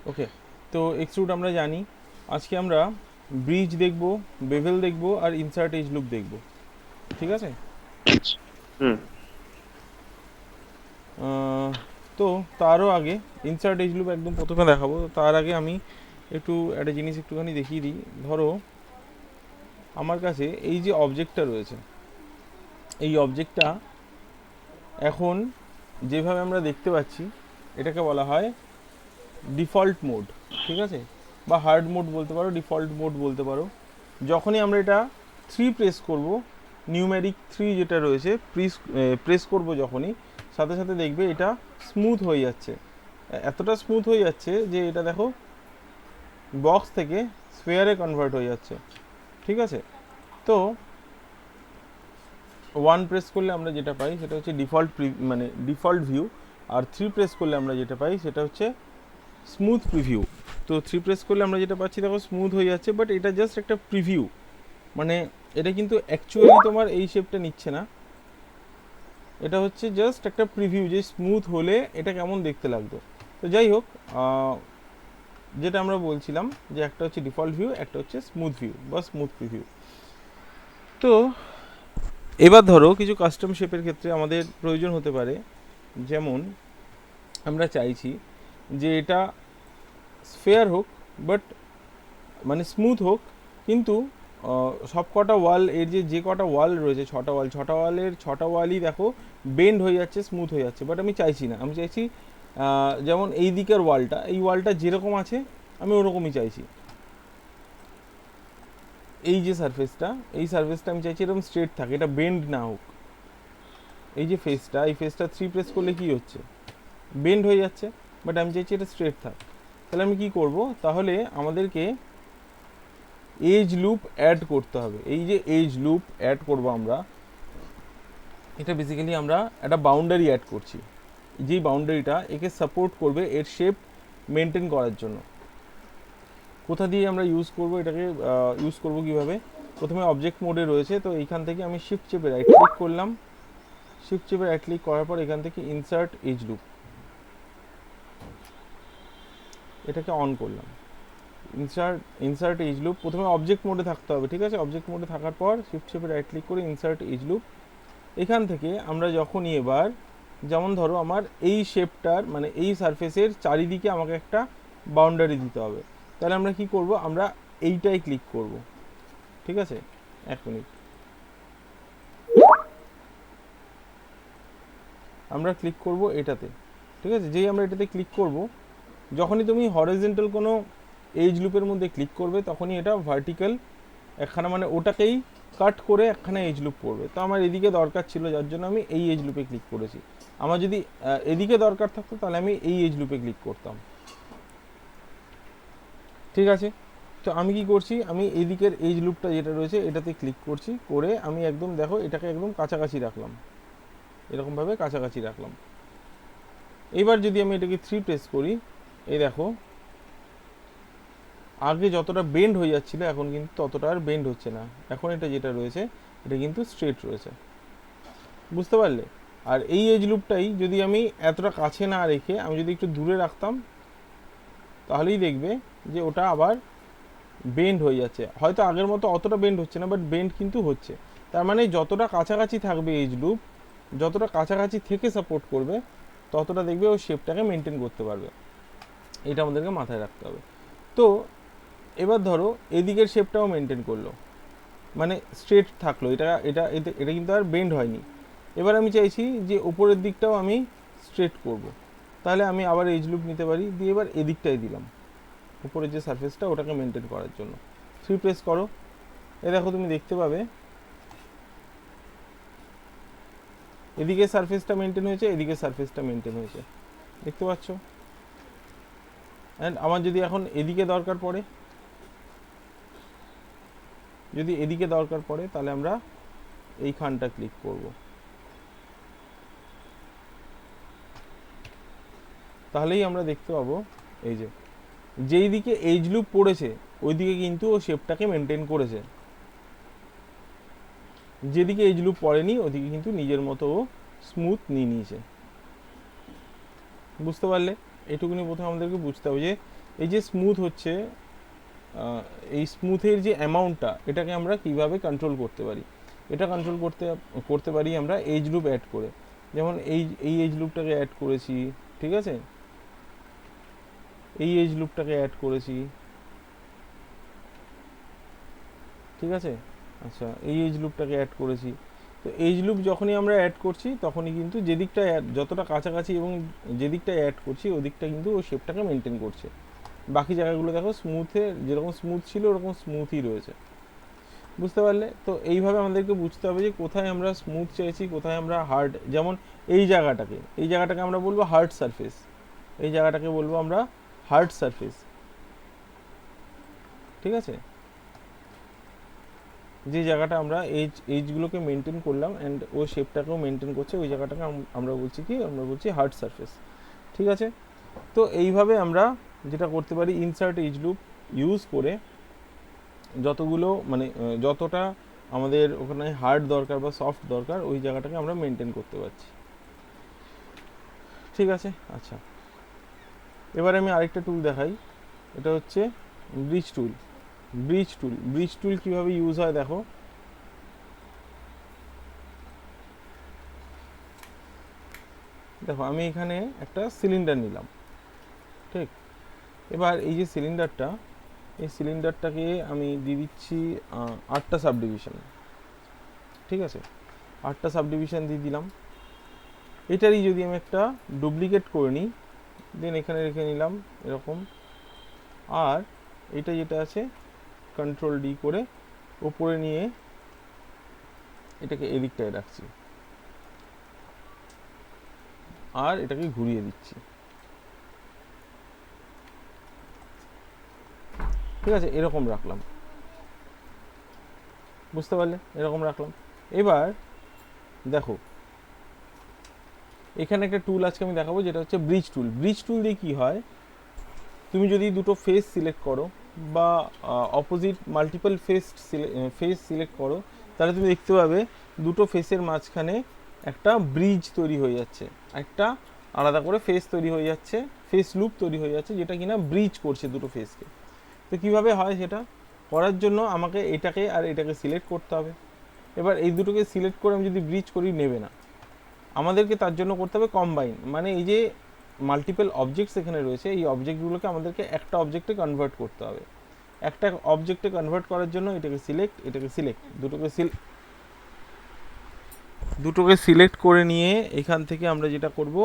ওকে, তো এক্সট্রুড আমরা জানি। আজকে আমরা ব্রিজ দেখব, বেভেল দেখব, আর ইনসার্ট এজ লুপ দেখব। ঠিক আছে? আচ্ছা। হুম। আহ, তো তারও আগে ইনসার্ট এজ লুপ একদম প্রথমে দেখাবো। তো তার আগে আমি একটু একটা জিনিস একটুখানি দেখিয়ে দিই। ধরো আমার কাছে এই যে অবজেক্টটা রয়েছে, এই অবজেক্টটা এখন যেভাবে আমরা দেখতে পাচ্ছি, এটাকে বলা হয় ডিফল্ট মোড। ঠিক আছে? বা হার্ড মোড বলতে পারো, ডিফল্ট মোড বলতে পারো। যখনই আমরা এটা থ্রি প্রেস করব, নিউমেরিক থ্রি যেটা রয়েছে প্রেস করব যখনই, সাথে সাথে দেখবে এটা স্মুথ হয়ে যাচ্ছে। এতটা স্মুথ হয়ে যাচ্ছে যে এটা দেখো বক্স থেকে স্ফেয়ারে কনভার্ট হয়ে যাচ্ছে। ঠিক আছে? তো ওয়ান প্রেস করলে আমরা যেটা পাই সেটা হচ্ছে ডিফল্ট মানে ডিফল্ট ভিউ। আর থ্রি প্রেস করলে আমরা যেটা পাই সেটা হচ্ছে স্মুথ প্রিভিউ। তো থ্রি প্রেস করলে আমরা যেটা পাচ্ছি দেখো স্মুথ হয়ে যাচ্ছে, বাট এটা জাস্ট একটা প্রিভিউ। মানে এটা কিন্তু অ্যাকচুয়ালি তোমার এই শেপটা নিচ্ছে না, এটা হচ্ছে জাস্ট একটা প্রিভিউ যে স্মুথ হলে এটা কেমন দেখতে লাগতো। তো যাই হোক, যেটা আমরা বলছিলাম যে একটা হচ্ছে ডিফল্ট ভিউ, একটা হচ্ছে স্মুথ ভিউ বা স্মুথ প্রিভিউ। তো এবার ধরো কিছু কাস্টম শেপের ক্ষেত্রে আমাদের প্রয়োজন হতে পারে, যেমন আমরা চাইছি যে এটা স্ফেয়ার হোক, বাট মানে স্মুথ হোক, কিন্তু সব কটা ওয়াল, এর যে কটা ওয়াল রয়েছে, ছটা ওয়াল, ছটা ওয়ালের ছটা ওয়ালই দেখো বেন্ড হয়ে যাচ্ছে, স্মুথ হয়ে যাচ্ছে। বাট আমি চাইছি না, আমি চাইছি যেমন এই দিকের ওয়ালটা, এই ওয়ালটা যেরকম আছে আমি ওরকমই চাইছি। এই যে সারফেসটা, এই সারফেসটা আমি চাইছি এরকম স্ট্রেট থাকে, এটা বেন্ড না হোক। এই যে ফেসটা, এই ফেসটা থ্রি প্রেস করলে কি হচ্ছে, বেন্ড হয়ে যাচ্ছে। বাট আমি চাইছি এটা স্ট্রেট থাক। তাহলে আমি কি করব, তাহলে আমাদেরকে এজ লুপ অ্যাড করতে হবে। এই যে এজ লুপ অ্যাড করব আমরা, এটা বেসিক্যালি আমরা একটা বাউন্ডারি অ্যাড করছি। যেই বাউন্ডারিটা একে সাপোর্ট করবে এর শেপ মেনটেন করার জন্য। কোথা দিয়ে আমরা ইউজ করব এটাকে, ইউজ করব কিভাবে, প্রথমে অবজেক্ট মোডে রয়েছে, তো এইখান থেকে আমি শিফট চেপে রাইট ক্লিক করলাম। শিফট চেপে রাইট ক্লিক করার পর এখান থেকে ইনসার্ট এজ লুপ, এটাকে অন করলাম। ইনসার্ট ইনসার্ট এজ লুপ প্রথমে অবজেক্ট মোডে থাকতে হবে। ঠিক আছে? অবজেক্ট মোডে থাকার পর শিফট চেপে রাইট ক্লিক করে ইনসার্ট এজ লুপ। এখান থেকে আমরা যখনই এবার, যেমন ধরো আমার এই শেপটার মানে এই সারফেসের চারিদিকে আমাকে একটা বাউন্ডারি দিতে হবে, তাহলে আমরা কি করব, আমরা এইটাই ক্লিক করব। ঠিক আছে? এক মিনিট, আমরা ক্লিক করব এটাতে। ঠিক আছে? যেই আমরা এটাতে ক্লিক করব, যখনই তুমি হরিজন্টাল কোনো এজ লুপের মধ্যে ক্লিক করবে তখনই এটা ভার্টিক্যাল একখানা মানে ওটাকেই কাট করে একখানা এজ লুপ পড়বে। তো আমার এদিকে দরকার ছিল, যার জন্য আমি এই এজ লুপে ক্লিক করেছি। আমার যদি এদিকে দরকার থাকতো তাহলে আমি এই এজ লুপে ক্লিক করতাম। ঠিক আছে? তো আমি কি করছি, আমি এদিকের এজ লুপটা যেটা রয়েছে এটাতে ক্লিক করছি, করে আমি একদম দেখো এটাকে একদম কাছাকাছি রাখলাম, এরকমভাবে কাছাকাছি রাখলাম। এবার যদি আমি এটাকে থ্রি প্রেস করি, এই দেখো আগে যতটা বেন্ড হয়ে যাচ্ছিল এখন কিন্তু ততটা আর বেন্ড হচ্ছে না। এখন এটা যেটা রয়েছে এটা কিন্তু স্ট্রেট রয়েছে। বুঝতে পারলে? আর এই এজ লুপটাই যদি আমি এতটা কাছে না রেখে আমি যদি একটু দূরে রাখতাম, তাহলেই দেখবে যে ওটা আবার বেন্ড হয়ে যাচ্ছে। হয়তো আগের মতো অতটা বেন্ড হচ্ছে না, বাট বেন্ড কিন্তু হচ্ছে। তার মানে যতটা কাছাকাছি থাকবে এজ লুপ, যতটা কাছাকাছি থেকে সাপোর্ট করবে, ততটা দেখবে ও শেপটাকে মেনটেন করতে পারবে। এটা আমাদেরকে মাথায় রাখতে হবে। তো এবার ধরো এদিকের শেপটাও মেনটেন করলো, মানে স্ট্রেট থাকলো, এটা কিন্তু আর বেন্ড হয়নি। এবার আমি চাইছি যে ওপরের দিকটাও আমি স্ট্রেট করব। তাহলে আমি আবার এজ লুপ নিতে পারি, দিয়ে এবার এদিকটাই দিলাম, উপরের যে সারফেসটা ওটাকে মেনটেন করার জন্য। থ্রি প্রেস করো, এ দেখো তুমি দেখতে পাবে এদিকে সারফেসটা মেনটেন হয়েছে, এদিকে সারফেসটা মেনটেন হয়েছে। দেখতে পাচ্ছ? অ্যান্ড আমার যদি এখন এদিকে দরকার পড়ে, যদি এদিকে দরকার পড়ে তাহলে আমরা এইখানটা ক্লিক করব। তাহলেই আমরা দেখতে পাবো এই যে যেই দিকে এজ লুপ পড়েছে ওই দিকে কিন্তু ও শেপটাকে মেনটেন করেছে, যেদিকে এজ লুপ পড়েনি ওদিকে কিন্তু নিজের মতো ও স্মুথ নিয়ে নিয়েছে। বুঝতে পারলে? এইটুকুনি প্রথমে আমাদেরকে বুঝতে হবে যে এই যে স্মুথ হচ্ছে, এই স্মুথের যে অ্যামাউন্টটা এটাকে আমরা কিভাবে কন্ট্রোল করতে পারি। এটা কন্ট্রোল করতে পারি আমরা এজ লুপ অ্যাড করে। যেমন এই এজ লুপটাকে অ্যাড করেছি, ঠিক আছে, এই এজ লুপটাকে অ্যাড করেছি, ঠিক আছে। আচ্ছা, এই এজ লুপটাকে অ্যাড করেছি। তো এজ লুপ যখনই আমরা অ্যাড করছি তখনই কিন্তু যেদিকটা যতটা কাছাকাছি এবং যেদিকটা অ্যাড করছি ওদিকটা কিন্তু ওই শেপটাকে মেনটেন করছে। বাকি জায়গাগুলো দেখো স্মুথে যেরকম স্মুথ ছিল ওরকম স্মুথই রয়েছে, বুঝতে পারলে? তো এইভাবে আমাদেরকে বুঝতে হবে যে কোথায় আমরা স্মুথ চাইছি, কোথায় আমরা হার্ড। যেমন এই জায়গাটাকে আমরা বলবো হার্ড সারফেস, এই জায়গাটাকে বলবো আমরা হার্ড সারফেস, ঠিক আছে। যে জায়গাটা আমরা এইজগুলোকে মেনটেন করলাম অ্যান্ড ও শেপটাকেও মেনটেন করছে, ওই জায়গাটাকে আমরা বলছি কি, আমরা বলছি হার্ড সারফেস, ঠিক আছে। তো এইভাবে আমরা যেটা করতে পারি, ইনসার্ট এজ লুপ ইউজ করে যতগুলো মানে যতটা আমাদের ওখানে হার্ড দরকার বা সফট দরকার ওই জায়গাটাকে আমরা মেনটেন করতে পারছি, ঠিক আছে। আচ্ছা, এবার আমি আরেকটা টুল দেখাই, এটা হচ্ছে ব্রিজ টুল। ব্রিজ টুল কীভাবে ইউজ হয় দেখো। দেখো আমি এখানে একটা সিলিন্ডার নিলাম, ঠিক। এবার এই যে সিলিন্ডারটা, এই সিলিন্ডারটাকে আমি দিয়ে দিচ্ছি 8টা সাবডিভিশন, ঠিক আছে। 8টা সাবডিভিশন দিয়ে দিলাম। এটারই যদি আমি একটা ডুপ্লিকেট করে নিই, দেন এখানে রেখে নিলাম এরকম। আর এটা যেটা আছে কন্ট্রোল ডি করে ওপরে নিয়ে এটাকে এদিকটায় রাখছি আর এটাকে ঘুরিয়ে দিচ্ছি, ঠিক আছে। এরকম রাখলাম, বুঝতে পারলে? এরকম রাখলাম। এবার দেখো এখানে একটা টুল আজকে আমি দেখাবো যেটা হচ্ছে ব্রিজ টুল। ব্রিজ টুল দিয়ে কী হয়, তুমি যদি দুটো ফেস সিলেক্ট করো বা অপোজিট মাল্টিপল ফেস সিলেক্ট করো, তাহলে তুমি দেখতে পাবে দুটো ফেসের মাঝখানে একটা ব্রিজ তৈরি হয়ে যাচ্ছে, একটা আলাদা করে ফেস তৈরি হয়ে যাচ্ছে, ফেস লুপ তৈরি হয়ে যাচ্ছে, যেটা কিনা ব্রিজ করছে দুটো ফেসকে। তো কীভাবে হয় সেটা করার জন্য আমাকে এটাকে আর এটাকে সিলেক্ট করতে হবে। এবার এই দুটোকে সিলেক্ট করে আমি যদি ব্রিজ করি নেবে না, আমাদেরকে তার জন্য করতে হবে কম্বাইন। মানে এই যে মাল্টিপল অবজেক্টস এখানে রয়েছে, এই অবজেক্টগুলোকে আমাদেরকে একটা অবজেক্টে কনভার্ট করতে হবে। একটা অবজেক্টে কনভার্ট করার জন্য এটাকে সিলেক্ট দুটোকে সিলেক্ট করে নিয়ে এখান থেকে আমরা যেটা করব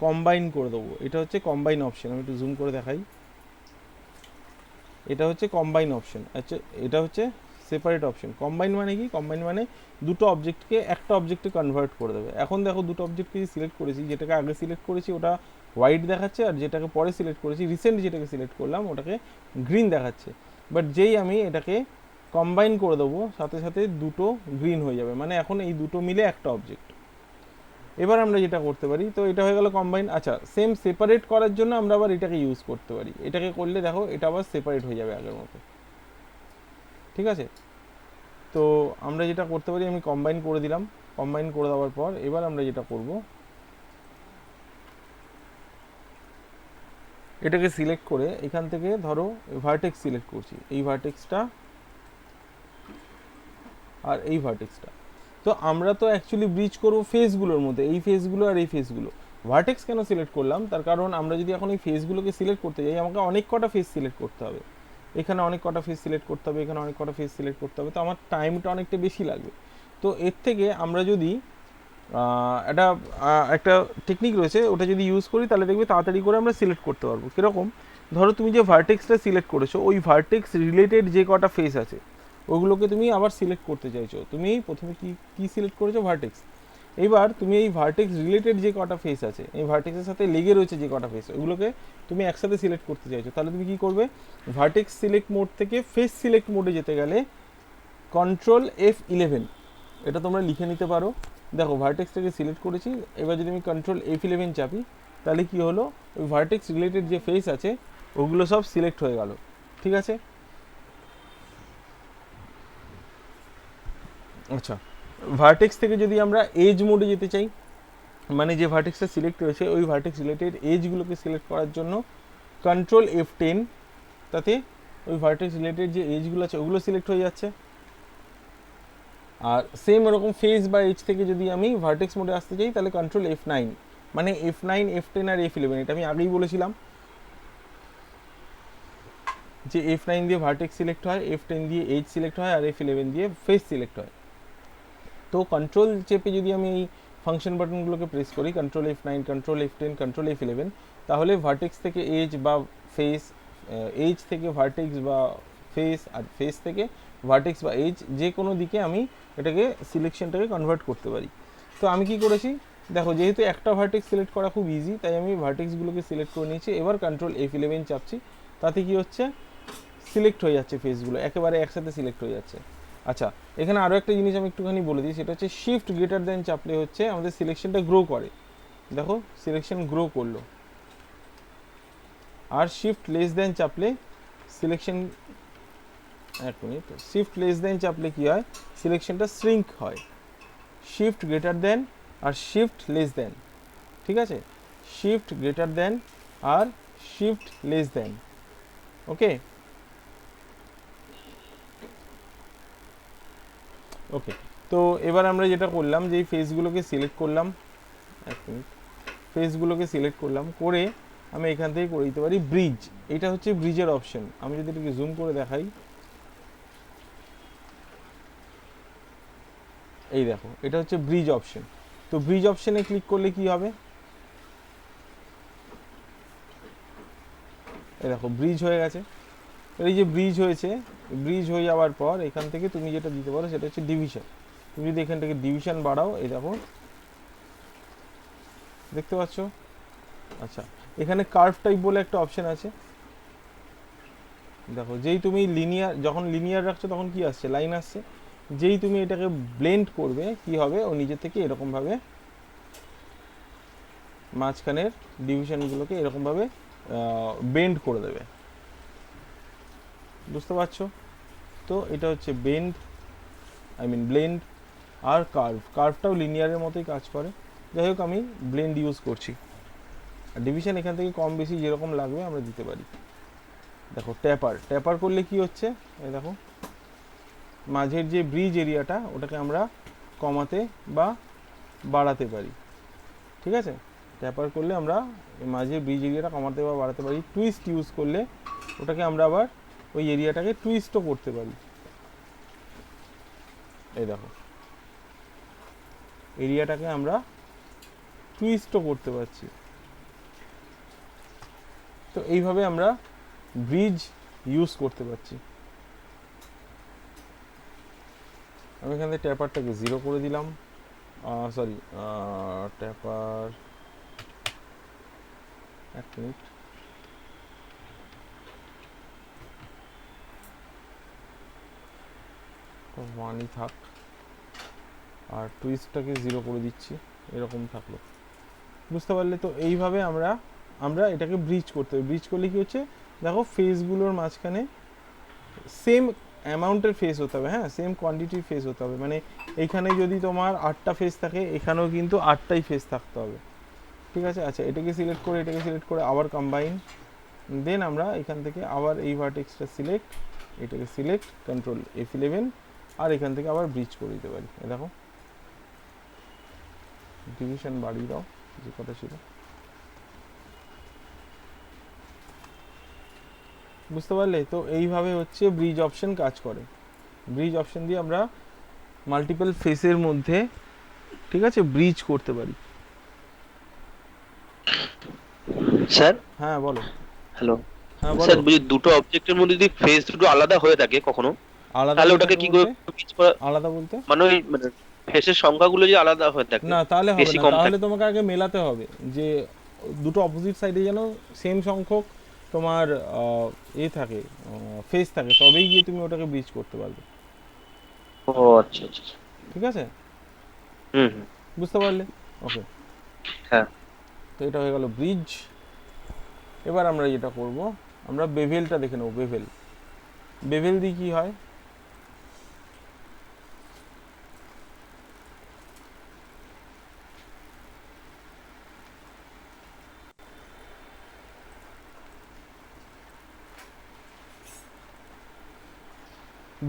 কম্বাইন করে দেবো। এটা হচ্ছে কম্বাইন অপশন, আমি একটু জুম করে দেখাই। এটা হচ্ছে কম্বাইন অপশন। আচ্ছা, এটা হচ্ছে সেপারেট অপশন। কম্বাইন মানে কি? কম্বাইন মানে দুটো অবজেক্টকে একটা অবজেক্টে কনভার্ট করে দেবে। এখন দেখো দুটো অবজেক্টকে সিলেক্ট করেছি, যেটাকে আগে সিলেক্ট করেছি ওটা হোয়াইট দেখাচ্ছে, আর যেটাকে পরে সিলেক্ট করেছি রিসেন্ট যেটাকে সিলেক্ট করলাম ওটাকে গ্রিন দেখাচ্ছে। বাট যেই আমি এটাকে কম্বাইন করে দেবো সাথে সাথে দুটো গ্রিন হয়ে যাবে, মানে এখন এই দুটো মিলে একটা অবজেক্ট। এবার আমরা যেটা করতে পারি, তো এটা হয়ে গেল কম্বাইন। আচ্ছা, সেম সেপারেট করার জন্য আমরা আবার এটাকে ইউজ করতে পারি। এটাকে করলে দেখো এটা আবার সেপারেট হয়ে যাবে আগের মতো, ঠিক আছে। তো আমরা যেটা করতে পারি, আমি কম্বাইন করে দিলাম। কম্বাইন করে দেওয়ার পর এবার আমরা যেটা করব, এটাকে সিলেক্ট করে এখান থেকে ধরো ভার্টেক্স সিলেক্ট করছি, এই ভার্টেক্সটা আর এই ভার্টেক্সটা। তো আমরা তো অ্যাকচুয়ালি ব্রিজ করবো ফেসগুলোর মধ্যে, এই ফেসগুলো আর এই ফেসগুলো। ভার্টেক্স কেন সিলেক্ট করলাম, তার কারণ আমরা যদি এখন এই ফেসগুলোকে সিলেক্ট করতে যাই আমাকে অনেক কটা ফেস সিলেক্ট করতে হবে। এখানে অনেক কটা ফেস সিলেক্ট করতে হবে, এখানে অনেক কটা ফেস সিলেক্ট করতে হবে, তো আমার টাইমটা অনেকটা বেশি লাগবে। তো এর থেকে আমরা যদি একটা টেকনিক রয়েছে, ওটা যদি ইউজ করি তাহলে দেখবে তাড়াতাড়ি করে আমরা সিলেক্ট করতে পারবো। কীরকম? ধরো তুমি যে ভার্টেক্সটা সিলেক্ট করেছো, ওই ভার্টেক্স রিলেটেড যে কটা ফেস আছে ওগুলোকে তুমি আবার সিলেক্ট করতে চাইছো। তুমি প্রথমে কি সিলেক্ট করেছো? ভার্টেক্স। এইবার তুমি এই ভার্টেক্স রিলেটেড যে কটা ফেস আছে, এই ভার্টেক্সের সাথে লেগে রয়েছে যে কটা ফেস, ওগুলোকে তুমি একসাথে সিলেক্ট করতে চাইছো। তাহলে তুমি কি করবে? ভার্টেক্স সিলেক্ট মোড থেকে ফেস সিলেক্ট মোডে যেতে গেলে কন্ট্রোল F11, এটা তোমরা লিখে নিতে পারো। দেখো ভার্টেক্সটাকে সিলেক্ট করেছি, এবার যদি আমি কন্ট্রোল F11 চাপি তাহলে কি হলো, ওই ভার্টেক্স রিলেটেড যে ফেস আছে ওগুলো সব সিলেক্ট হয়ে গেল, ঠিক আছে। আচ্ছা, ভার্টেক্স থেকে যদি আমরা এজ মোডে যেতে চাই, মানে যে ভার্টেক্সটা সিলেক্ট হয়েছে ওই ভার্টেক্স রিলেটেড এজগুলোকে সিলেক্ট করার জন্য কন্ট্রোল F10, তাতে ওই ভার্টেক্স রিলেটেড যে এজগুলো আছে ওগুলো সিলেক্ট হয়ে যাচ্ছে। আর সেম এরকম ফেস বা এজ থেকে যদি আমি ভার্টেক্স মোডে আসতে চাই তাহলে কন্ট্রোল F9, মানে F9, F10 আর F11, এটা আমি আগেই বলেছিলাম যে F9 দিয়ে ভার্টেক্স সিলেক্ট হয়, F10 দিয়ে এজ সিলেক্ট হয়, আর F11 দিয়ে ফেস সিলেক্ট হয়। তো কন্ট্রোল চেপে যদি আমি এই ফাংশন বাটনগুলোকে প্রেস করি, control F9, control F10, control F11, তাহলে ভার্টেক্স থেকে এজ বা ফেস, এজ থেকে ভার্টেক্স বা ফেস, আর ফেস থেকে ভার্টেক্স বা এজ, যে কোনো দিকে আমি এটাকে সিলেকশনটাকে কনভার্ট করতে পারি। তো আমি কি করেছি দেখো, যেহেতু একটা ভার্টেক্স সিলেক্ট করা খুব ইজি, তাই আমি ভার্টেক্সগুলোকে সিলেক্ট করে নিয়েছি। এবার কন্ট্রোল F11 চাপছি, তাতে কি হচ্ছে সিলেক্ট হয়ে যাচ্ছে ফেসগুলো, একেবারে একসাথে সিলেক্ট হয়ে যাচ্ছে। আচ্ছা, এখানে আরও একটা জিনিস আমি একটুখানি বলে দিই, সেটা হচ্ছে শিফট গ্রেটার দেন চাপলে হচ্ছে আমাদের সিলেকশনটা গ্রো করে। দেখো সিলেকশন গ্রো করলো। আর শিফট লেস দেন চাপলে সিলেকশন, এক মিনিট, শিফট লেস দেন চাপলে কি হয়, সিলেকশনটা শ্রিঙ্ক হয়। শিফট গ্রেটার দেন আর শিফট লেস দেন, ঠিক আছে, শিফট গ্রেটার দেন আর শিফট লেস দেন, ওকে ওকে। তো এবার আমরা যেটা করলাম যে এই ফেসগুলোকে সিলেক্ট করলাম, এক মিনিট, ফেসগুলোকে সিলেক্ট করলাম, করে আমি এখান থেকে করে দিতে পারি ব্রিজ। এটা হচ্ছে ব্রিজের অপশন। আমি যদি এটাকে জুম করে দেখাই, এই দেখো এটা হচ্ছে ব্রিজ অপশন। তো ব্রিজ অপশনে ক্লিক করলে কি হবে, এই দেখো ব্রিজ হয়ে গেছে। এই যে ব্রিজ হয়েছে, ব্রিজ হয়ে যাওয়ার পর এখান থেকে তুমি যেটা দিতে পারো সেটা হচ্ছে ডিভিশন। তুমি যদি এখান থেকে ডিভিশন বাড়াও, এই দেখো দেখতে পাচ্ছ। আচ্ছা, এখানে কার্ভ টাইপ বলে একটা অপশন আছে, দেখো যেই তুমি লিনিয়ার, যখন লিনিয়ার রাখছো তখন কি আসছে, লাইন আসছে। যেই তুমি এটাকে ব্লেন্ড করবে কি হবে, ও নিজে থেকে এরকমভাবে মাঝখানের ডিভিশনগুলোকে এরকমভাবে বেন্ড করে দেবে, বুঝতে পারছো? তো এটা হচ্ছে বেন্ড, ব্লেন্ড। আর কার্ভটাও লিনিয়ারের মতোই কাজ করে। যাই হোক, আমি ব্লেন্ড ইউজ করছি। আর ডিভিশন এখান থেকে কম বেশি যেরকম লাগবে আমরা দিতে পারি। দেখো ট্যাপার করলে কি হচ্ছে, এই দেখো মাঝের যে ব্রিজ এরিয়াটা ওটাকে আমরা কমাতে বা বাড়াতে পারি, ঠিক আছে। ট্যাপার করলে আমরা মাঝে ব্রিজ এরিয়াটা কমাতে বা বাড়াতে পারি। টুইস্ট ইউজ করলে ওটাকে আমরা আবার ওই এরিয়াটাকে টুইস্টও করতে পারি। এই দেখো এরিয়াটাকে আমরা টুইস্টও করতে পারছি। তো এইভাবে আমরা ব্রিজ ইউজ করতে পারছি। আমি এখান থেকে ট্যাপারটাকে 0 করে দিলাম, সরি ট্যাপার, এক মিনিট, ওয়ানই থাক, আর টুইস্টটাকে 0 করে দিচ্ছি, এরকম থাকলো, বুঝতে পারলে? তো এইভাবে আমরা আমরা এটাকে ব্রিজ করতে হবে। ব্রিজ করলে কি হচ্ছে, দেখো ফেসগুলোর মাঝখানে সেম অ্যামাউন্টের ফেস হতে হবে, হ্যাঁ, সেম কোয়ান্টিটির ফেস হতে হবে। মানে এইখানে যদি তোমার 8টা ফেস থাকে, এখানেও কিন্তু 8টাই ফেস থাকতে হবে, ঠিক আছে। আচ্ছা, এটাকে সিলেক্ট করে আবার কম্বাইন, দেন আমরা এখান থেকে আবার এই ভার্টেক্সটা সিলেক্ট, এটাকে সিলেক্ট, কন্ট্রোল F11, আর এখান থেকে আবার ব্রিজ করে দিতে পারি। দেখো ডিভিশন বাড়িয়ে দাও, যে কথা ছিল, বুঝতে পারলে? তো এইভাবে হচ্ছে ব্রিজ অপশন কাজ করে। ব্রিজ অপশন দিয়ে আমরা মাল্টিপল ফেসের মধ্যে, ঠিক আছে, ব্রিজ করতে পারি। স্যার, হ্যাঁ বলো। হ্যালো। হ্যাঁ স্যার বলো। বুঝি দুটো অবজেক্টের মধ্যে যদি ফেস দুটো আলাদা হয়ে থাকে কখনো, আলাদা তাহলে হয়ে ওটাকে থাকে কি করে বলতে? পিচ করা, আলাদা বলতে মানে ওই মানে ফেসের সংখ্যাগুলো যদি আলাদা হয়ে থাকে, না, তাহলে হবে বেশি না। কম তাহলে থাকে। তোমাকে আগে মেলাতে হবে যে দুটো অপোজিট সাইডে যেন সেম সংখ্যক তোমার থাকে, ফেস থাকে, তবেই গিয়ে তুমি ওটাকে ব্রিজ করতে পারবে, ও আচ্ছা আচ্ছা আচ্ছা। ঠিক আছে, হুম হুম। বুঝতে পারলে? ওকে। হ্যাঁ তো এটা হয়ে গেল ব্রিজ। এবার আমরা যেটা করব, আমরা বেভেলটা দেখে নেব। বেভেল দিয়ে কী হয়,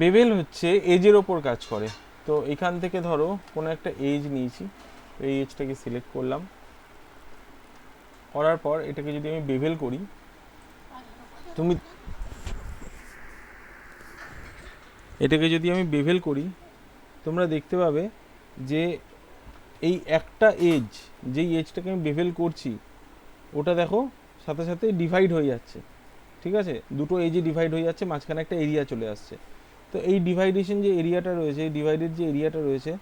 বেভেল হচ্ছে এজের ওপর কাজ করে। তো এখান থেকে ধরো কোনো একটা এজ নিয়েছি, এই এজটাকে সিলেক্ট করলাম, করার পর এটাকে যদি আমি বেভেল করি, তুমি এটাকে যদি আমি বেভেল করি তোমরা দেখতে পাবে যে এই একটা এজ, যেই এজটাকে আমি বেভেল করছি ওটা দেখো সাথে সাথে ডিভাইড হয়ে যাচ্ছে, ঠিক আছে, দুটো এজে ডিভাইড হয়ে যাচ্ছে, মাঝখানে একটা এরিয়া চলে আসছে। তো এই ডিভাইডেশন যে এরিয়াটা রয়েছে, এই ডিভাইডেড যে এরিয়াটা রয়েছে,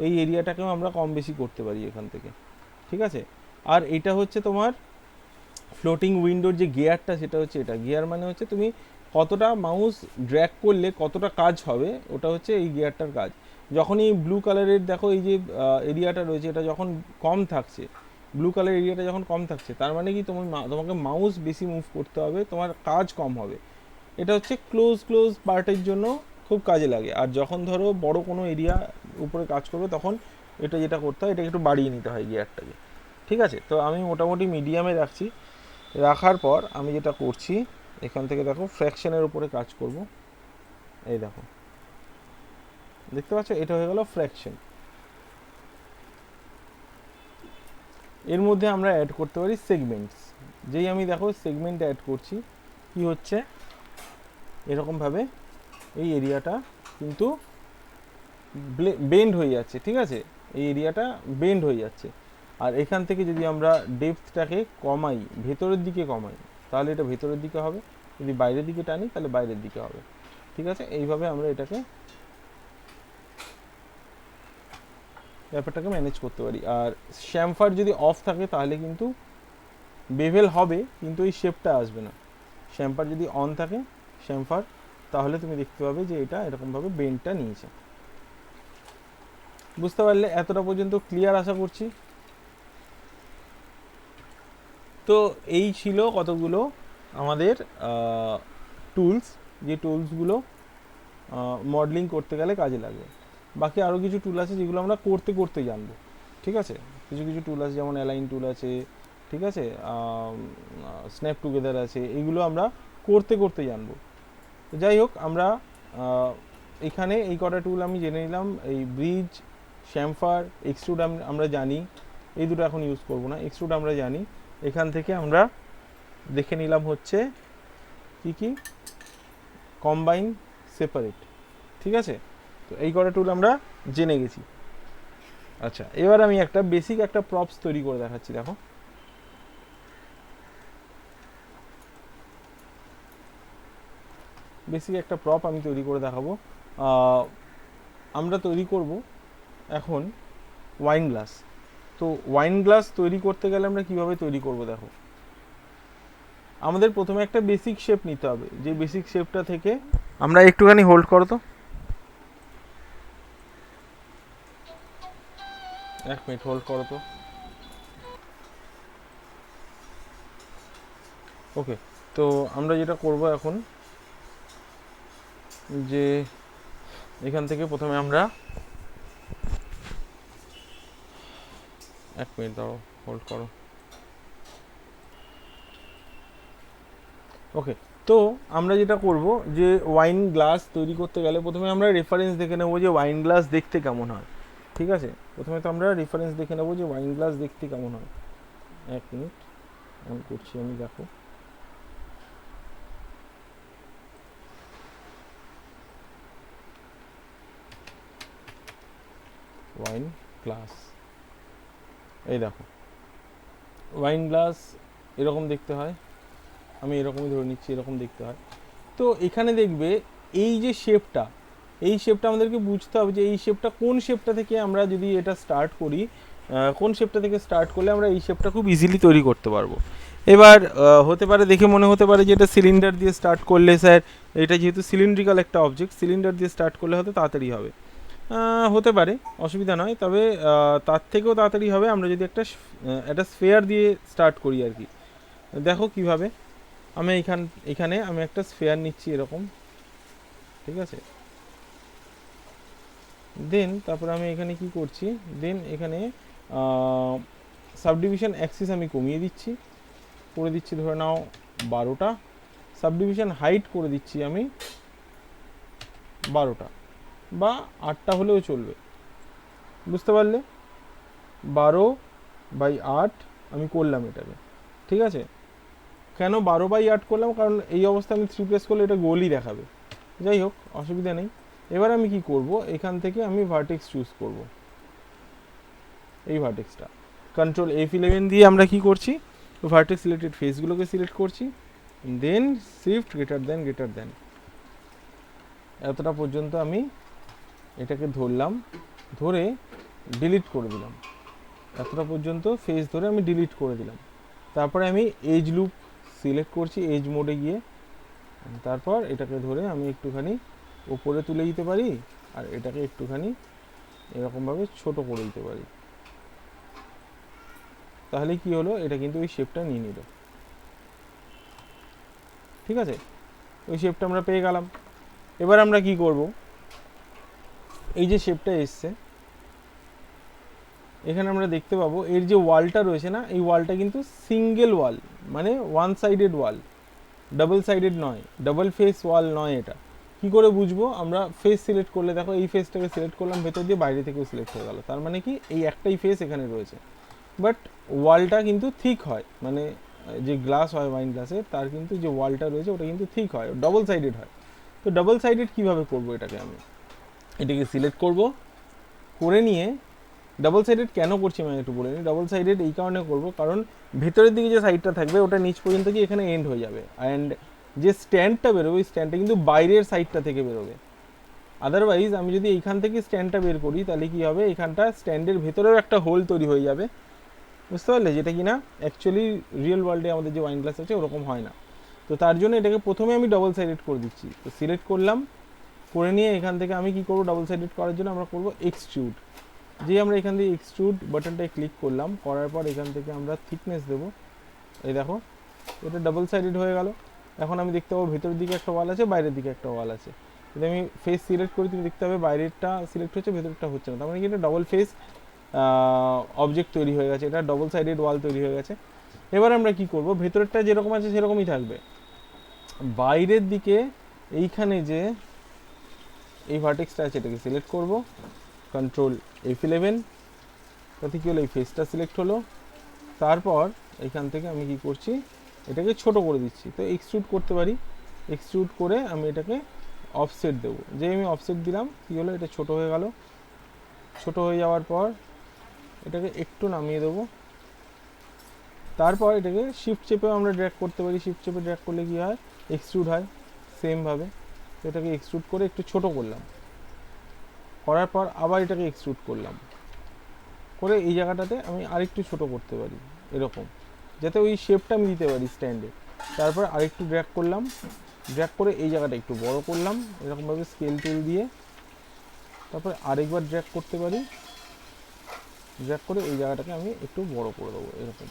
এই এরিয়াটাকেও আমরা কম বেশি করতে পারি এখান থেকে, ঠিক আছে। আর এটা হচ্ছে তোমার ফ্লোটিং উইন্ডোর যে গিয়ারটা, সেটা হচ্ছে এটা। গিয়ার মানে হচ্ছে তুমি কতটা মাউস ড্র্যাগ করলে কতটা কাজ হবে, ওটা হচ্ছে এই গিয়ারটার কাজ। যখন এই ব্লু কালারের দেখো এই যে এরিয়াটা রয়েছে, এটা যখন কম থাকছে, ব্লু কালার এরিয়াটা যখন কম থাকছে, তার মানে কি তোমাকে মাউস বেশি মুভ করতে হবে, তোমার কাজ কম হবে। এটা হচ্ছে ক্লোজ পার্টের জন্য খুব কাজে লাগে। আর যখন ধরো বড় কোনো এরিয়া উপরে কাজ করবে, তখন এটা যেটা করতে হয়, এটাকে একটু বাড়িয়ে নিতে হয় গিয়ারটাকে, ঠিক আছে। তো আমি মোটামুটি মিডিয়ামে রাখছি, রাখার পর আমি যেটা করছি এখান থেকে দেখো ফ্র্যাকশনের উপরে কাজ করব। এই দেখো, দেখতে পাচ্ছ, এটা হয়ে গেল ফ্র্যাকশন। এর মধ্যে আমরা অ্যাড করতে পারি সেগমেন্টস। যেই আমি দেখো সেগমেন্ট অ্যাড করছি, কি হচ্ছে এরকমভাবে এই এরিয়াটা কিন্তু বেন্ড হয়ে যাচ্ছে, ঠিক আছে, এই এরিয়াটা বেন্ড হয়ে যাচ্ছে। আর এখান থেকে যদি আমরা ডেপথটাকে কমাই, ভেতরের দিকে কমাই, তাহলে এটা ভেতরের দিকে হবে, যদি বাইরের দিকে টানি তাহলে বাইরের দিকে হবে, ঠিক আছে। এইভাবে আমরা এটাকে ব্যাপারটাকে ম্যানেজ করতে পারি। আর শ্যামফার যদি অফ থাকে তাহলে কিন্তু বেভেল হবে, কিন্তু এই শেপটা আসবে না। শ্যাম্পার যদি অন থাকে, শ্যামফার, তাহলে তুমি দেখতে পাবে যে এটা এরকমভাবে বেন্ডটা নিয়েছে। বুঝতে পারলে? এতটা পর্যন্ত ক্লিয়ার আশা করছি। তো এই ছিল কতগুলো আমাদের টুলস, যে টুলসগুলো মডেলিং করতে গেলে কাজে লাগবে। বাকি আরও কিছু টুল আছে যেগুলো আমরা করতে করতে জানবো, ঠিক আছে। কিছু কিছু টুল আছে, যেমন অ্যালাইন টুল আছে, ঠিক আছে, স্ন্যাপ টুগেদার আছে, এগুলো আমরা করতে করতে জানবো। তো যাই হোক, আমরা এখানে এই কটা টুল আমি জেনে নিলাম। এই ব্রিজ, শ্যামফার, এক্সট্রুড আমরা জানি, এই দুটো এখন ইউজ করব না। এক্সট্রুড আমরা জানি। এখান থেকে আমরা দেখে নিলাম হচ্ছে কি কি, কম্বাইন, সেপারেট, ঠিক আছে। তো এই কটা টুল আমরা জেনে গেছি। আচ্ছা, এবার আমি একটা বেসিক একটা প্রপস তৈরি করে দেখাচ্ছি। দেখো, বেসিক একটা প্রপ আমি তৈরি করে দেখাবো। আমরা তৈরি করব এখন ওয়াইন গ্লাস। তো ওয়াইন গ্লাস তৈরি করতে গেলে আমরা কিভাবে তৈরি করব, দেখো, আমাদের প্রথমে একটা বেসিক শেপ নিতে হবে। যে বেসিক শেপটা থেকে আমরা একটুখানি হোল্ড করো তো, 1 মিনিট হোল্ড করো তো। ওকে, তো আমরা যেটা করব এখন, যে এখান থেকে প্রথমে আমরা 1 মিনিট দাও, হোল্ড করো। ওকে, তো আমরা যেটা করব, যে ওয়াইন গ্লাস তৈরি করতে গেলে প্রথমে আমরা রেফারেন্স দেখে নেবো যে ওয়াইন গ্লাস দেখতে কেমন হয়, ঠিক আছে। প্রথমে তো আমরা রেফারেন্স দেখে নেবো যে ওয়াইন গ্লাস দেখতে কেমন হয়। 1 মিনিট অন করছি আমি, দেখো। ওয়াইন গ্লাস, এই দেখো, ওয়াইন গ্লাস এরকম দেখতে হয়। আমি এরকমই ধরে নিচ্ছি, এরকম দেখতে হয়। তো এখানে দেখবে এই যে শেপটা, এই শেপটা আমাদেরকে বুঝতে হবে যে এই শেপটা কোন শেপটা থেকে আমরা যদি এটা স্টার্ট করি, কোন শেপটা থেকে স্টার্ট করলে আমরা এই শেপটা খুব ইজিলি তৈরি করতে পারবো। এবার হতে পারে, দেখে মনে হতে পারে যে এটা সিলিন্ডার দিয়ে স্টার্ট করলে, স্যার এটা যেহেতু সিলিন্ড্রিক্যাল একটা অবজেক্ট, সিলিন্ডার দিয়ে স্টার্ট করলে হয়তো তাড়াতাড়ি হবে। হতে পারে, অসুবিধা নয়। তবে তার থেকেও তাড়াতাড়ি হবে আমরা যদি একটা স্ফেয়ার দিয়ে স্টার্ট করি আর কি। দেখো কিভাবে, আমি এখানে আমি একটা স্ফেয়ার নিচ্ছি এরকম, ঠিক আছে। দেন তারপরে আমি এখানে কি করছি, দেন এখানে সাবডিভিশন অ্যাক্সিস আমি কমিয়ে দিচ্ছি, করে দিচ্ছি ধরে নাও 12টা। সাবডিভিশন হাইট করে দিচ্ছি আমি 12টা বা 8টা হলেও চলবে, বুঝতে পারলে? 12/8 আমি করলাম এটাকে, ঠিক আছে? কেন 12/8 করলাম? কারণ এই অবস্থায় আমি 3 প্রেস করলে এটা গোলই দেখাবে। যাই হোক, অসুবিধা নেই। এবার আমি কি করব, এখান থেকে আমি ভার্টেক্স চুজ করব, এই ভার্টেক্সটা কন্ট্রোল F11 দিয়ে আমরা কি করছি, ভার্টেক্স সিলেক্টেড ফেসগুলোকে সিলেক্ট করছি, দেন শিফট গ্রেটার দেন এতটা পর্যন্ত আমি এটাকে ধরলাম, ধরে ডিলিট করে দিলাম। এতটা পর্যন্ত ফেস ধরে আমি ডিলিট করে দিলাম। তারপরে আমি এজ লুপ সিলেক্ট করছি, এজ মোডে গিয়ে তারপর এটাকে ধরে আমি একটুখানি উপরে তুলে দিতে পারি, আর এটাকে একটুখানি এরকমভাবে ছোট করে দিতে পারি। তাহলে কি হলো, এটা কিন্তু ওই শেপটা নিয়ে নিল, ঠিক আছে? ওই শেপটা আমরা পেয়ে গেলাম। এবার আমরা কি করব, এই যে শেপটা এসছে এখানে আমরা দেখতে পাবো এর যে ওয়ালটা রয়েছে না, এই ওয়ালটা কিন্তু সিঙ্গেল ওয়াল, মানে ওয়ান সাইডেড ওয়াল, ডাবল সাইডেড নয়, ডাবল ফেস ওয়াল নয়। এটা কি করে বুঝবো? আমরা ফেস সিলেক্ট করলে দেখো এই ফেসটাকে সিলেক্ট করলাম, ভেতর দিয়ে বাইরে থেকেও সিলেক্ট হয়ে গেল, তার মানে কি এই একটাই ফেস এখানে রয়েছে, বাট ওয়ালটা কিন্তু থিক হয়, মানে যে গ্লাস হয় ওয়াইন গ্লাসের তার কিন্তু যে ওয়ালটা রয়েছে ওটা কিন্তু থিক হয়, ডবল সাইডেড হয়। তো ডবল সাইডেড কীভাবে করবো এটাকে, আমি এটাকে সিলেক্ট করব, করে নিয়ে ডাবল সাইডেড কেন করছি আমি একটু বলে নিই। ডাবল সাইডেড এই কারণে করব কারণ ভেতরের দিকে যে সাইডটা থাকবে ওটা নিচ পর্যন্ত কি এখানে এন্ড হয়ে যাবে, অ্যান্ড যে স্ট্যান্ডটা বেরোবে ওই স্ট্যান্ডটা কিন্তু বাইরের সাইডটা থেকে বেরোবে। আদারওয়াইজ আমি যদি এইখান থেকে স্ট্যান্ডটা বের করি তাহলে কি হবে, এখানটা স্ট্যান্ডের ভেতরেও একটা হোল তৈরি হয়ে যাবে, বুঝতে পারলে? যেটা কি না অ্যাকচুয়ালি রিয়েল ওয়ার্ল্ডে আমাদের যে ওয়াইন গ্লাস আছে ওরকম হয় না। তো তার জন্য এটাকে প্রথমে আমি ডবল সাইডেড করে দিচ্ছি। তো সিলেক্ট করলাম, করে নিয়ে এখান থেকে আমি কি করব, ডাবল সাইডেড করার জন্য আমরা করব এক্সট্রুড। যে আমরা এখান থেকে এক্সট্রুড বাটনটায় ক্লিক করলাম, করার পর এখান থেকে আমরা থিকনেস দেব। এই দেখো এটা ডাবল সাইডেড হয়ে গেল। এখন আমি দেখতে পাবো ভেতরের দিকে একটা ওয়াল আছে, বাইরের দিকে একটা ওয়াল আছে। যদি আমি ফেস সিলেক্ট করি তুমি দেখতে পাবে বাইরেরটা সিলেক্ট হচ্ছে, ভেতরটা হচ্ছে না, তার মানে কি এটা ডবল ফেস অবজেক্ট তৈরি হয়ে গেছে, এটা ডবল সাইডেড ওয়াল তৈরি হয়ে গেছে। এবার আমরা কি করব, ভেতরেরটা যেরকম আছে সেরকমই থাকবে, বাইরের দিকে এইখানে যে এই ভার্টেক্সটা আছে এটাকে সিলেক্ট করব, কন্ট্রোল F11, তাতে কী হলো এই ফেসটা সিলেক্ট হলো। তারপর এখান থেকে আমি কি করছি, এটাকে ছোট করে দিচ্ছি। তো এক্সট্রুড করতে পারি, এক্সট্রুড করে আমি এটাকে অফসেট দেবো। যে আমি অফসেট দিলাম কী হলো, এটা ছোট হয়ে গেল। ছোট হয়ে যাওয়ার পর এটাকে একটু নামিয়ে দেবো। তারপর এটাকে শিফট চেপেও আমরা ড্র্যাগ করতে পারি। শিফট চেপে ড্র্যাগ করলে কী হয়, এক্সট্রুড হয় সেমভাবে। তো এটাকে এক্সট্রুড করে একটু ছোট করলাম, করার পর আবার এটাকে এক্সট্রুড করলাম, করে এই জায়গাটাতে আমি আরেকটু ছোট করতে পারি এরকম, যাতে ওই শেপটা আমি দিতে পারি স্ট্যান্ডে। তারপর আরেকটু ড্র্যাগ করলাম, ড্র্যাগ করে এই জায়গাটা একটু বড় করলাম এরকমভাবে স্কেল টুল দিয়ে। তারপর আরেকবার ড্র্যাগ করতে পারি, ড্র্যাগ করে এই জায়গাটাকে আমি একটু বড় করে দেবো এরকম,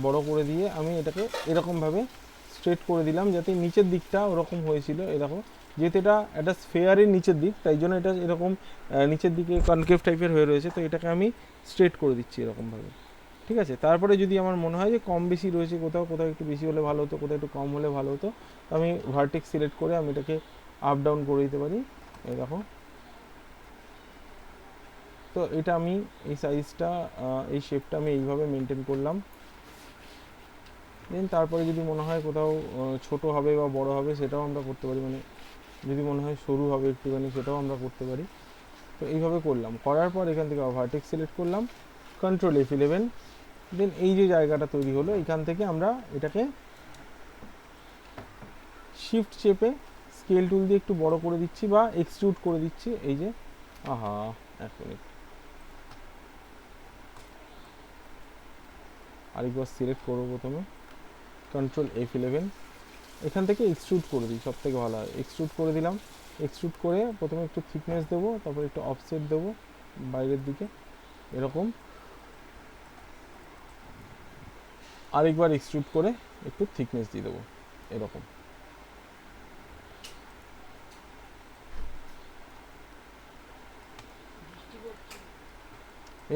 বড় করে দিয়ে আমি এটাকে এরকমভাবে স্ট্রেট করে দিলাম, যাতে নিচের দিকটা ওরকম হয়েছিল এরকম, যেহেতু এটা একটা স্ফেয়ারের নিচের দিক তাই জন্য এটা এরকম নিচের দিকে কনকেভ টাইপের হয়ে রয়েছে। তো এটাকে আমি স্ট্রেট করে দিচ্ছি এরকমভাবে, ঠিক আছে? তারপরে যদি আমার মনে হয় যে কম বেশি রয়েছে, কোথাও কোথাও একটু বেশি হলে ভালো হতো, কোথাও একটু কম হলে ভালো হতো, আমি ভার্টেক্স সিলেক্ট করে আমি এটাকে আপ ডাউন করে দিতে পারি। এই দেখো, তো এটা আমি এই সাইজটা এই শেপটা আমি এইভাবে মেনটেন করলাম। দেন তারপরে যদি মনে হয় কোথাও ছোট হবে বা বড় হবে সেটাও আমরা করতে পারি, মানে যদি মনে হয় সরু হবে একটুখানি সেটাও আমরা করতে পারি। তো এইভাবে করলাম, করার পর এখান থেকে ভার্টেক্স সিলেক্ট করলাম, কন্ট্রোল F11, দেন এই যে জায়গাটা তৈরি হলো এখান থেকে আমরা এটাকে শিফট চেপে স্কেল টুল দিয়ে একটু বড় করে দিচ্ছি বা এক্সট্রুড করে দিচ্ছি। এই যে এক মিনিট, আরেকবার সিলেক্ট করবো, প্রথমে কন্ট্রোল F11, এখান থেকে এক্সট্রুড করে দিই, সব থেকে ভালো হয়। এক্সট্রুড করে দিলাম, এক্সট্রুড করে প্রথমে একটু থিকনেস দেবো, তারপর একটু অফসেট দেবো বাইরের দিকে এরকম, আরেকবার এক্সট্রুড করে একটু থিকনেস দিয়ে দেবো এরকম।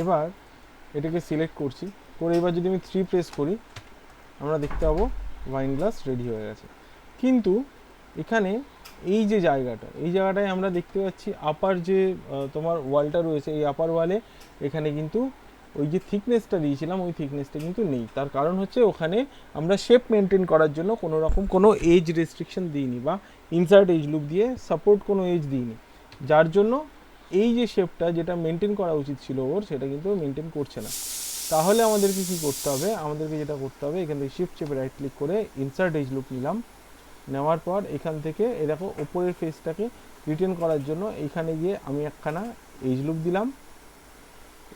এবার এটাকে সিলেক্ট করছি, করে এবার যদি আমি 3 প্রেস করি আমরা দেখতে পাবো ওয়াইন গ্লাস রেডি হয়ে গেছে। কিন্তু এখানে এই যে জায়গাটা, এই জায়গাটায় আমরা দেখতে পাচ্ছি আপার যে তোমার ওয়ালটা রয়েছে, এই আপার ওয়ালে এখানে কিন্তু ওই যে থিকনেসটা দিয়েছিলাম ওই থিকনেসটা কিন্তু নেই। তার কারণ হচ্ছে ওখানে আমরা শেপ মেনটেন করার জন্য কোনো রকম কোনো এজ রেস্ট্রিকশন দিইনি, বা ইনসার্ট এজ লুপ দিয়ে সাপোর্ট কোনো এজ দিইনি, যার জন্য এই যে শেপটা যেটা মেনটেন করা উচিত ছিল ওর, সেটা কিন্তু মেনটেন করছে না। তাহলে আমাদেরকে কি করতে হবে, আমাদেরকে যেটা করতে হবে, এখান থেকে শিফট চেপে রাইট ক্লিক করে ইনসার্ট এজ লুপ নিলাম। নেওয়ার পর এখান থেকে এই দেখো ওপরের ফেসটাকে রিটেন করার জন্য এখানে গিয়ে আমি একখানা এজ লুপ দিলাম,